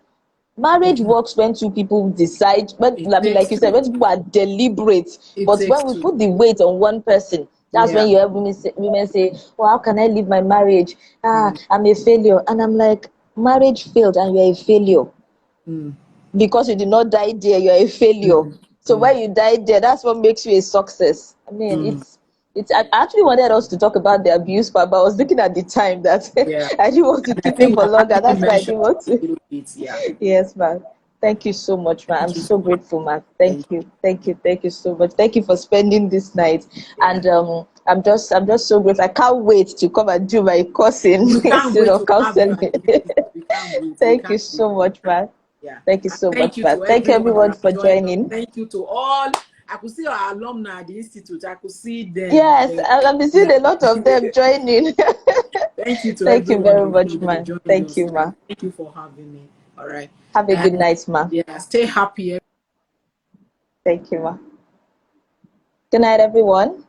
D: Marriage works when two people decide, but
C: It
D: I mean,
C: takes
D: like you said,
C: two.
D: when people are deliberate.
C: It
D: But
C: takes
D: when we
C: two.
D: put the weight on one person, that's
C: Yeah.
D: when you have women say, well, how can I leave my marriage? I'm a failure. And I'm like, marriage failed and you're a failure. Because you did not die there, you're a failure. So when you died there, that's what makes you a success. I mean, it's I actually wanted us to talk about the abuse part, but I was looking at the time that
C: Yeah.
D: I didn't want to
C: And I
D: keep it
C: think
D: for
C: we
D: longer.
C: hardly
D: That's why I
C: mentioned
D: didn't want
C: a
D: to.
C: little bit. Yeah.
D: Yes, ma'am. Thank you so much, ma'am. I'm
C: Thank you
D: so
C: so much.
D: grateful, ma'am.
C: Thank
D: Thank you. Thank you. Thank you so much. Thank you for spending this night.
C: Yeah.
D: And I'm just so grateful. I can't wait to come and do my course in
C: We can't
D: instead
C: wait
D: of
C: to have you
D: counseling.
C: as a guest. We can't wait. We
D: Thank
C: can't
D: you
C: wait.
D: so much, ma'am.
C: Yeah.
D: Thank you
C: And
D: so
C: thank
D: much,
C: you
D: ma'am.
C: to
D: Thank you
C: everyone that
D: everyone
C: has
D: for
C: joined us.
D: joining.
C: Thank you to all. I could see our alumni at the institute. I could see them.
D: Yes, I've been seeing
C: Yeah.
D: a lot of them joining.
C: Thank you to
D: Thank you
C: everyone
D: very
C: that
D: much,
C: came and
D: ma'am.
C: joined
D: Thank
C: us.
D: you,
C: And
D: ma'am.
C: thank you for having me. All right.
D: Have a good
C: And
D: night, ma'am.
C: yeah, stay happy.
D: Thank you, ma'am. Good night, everyone.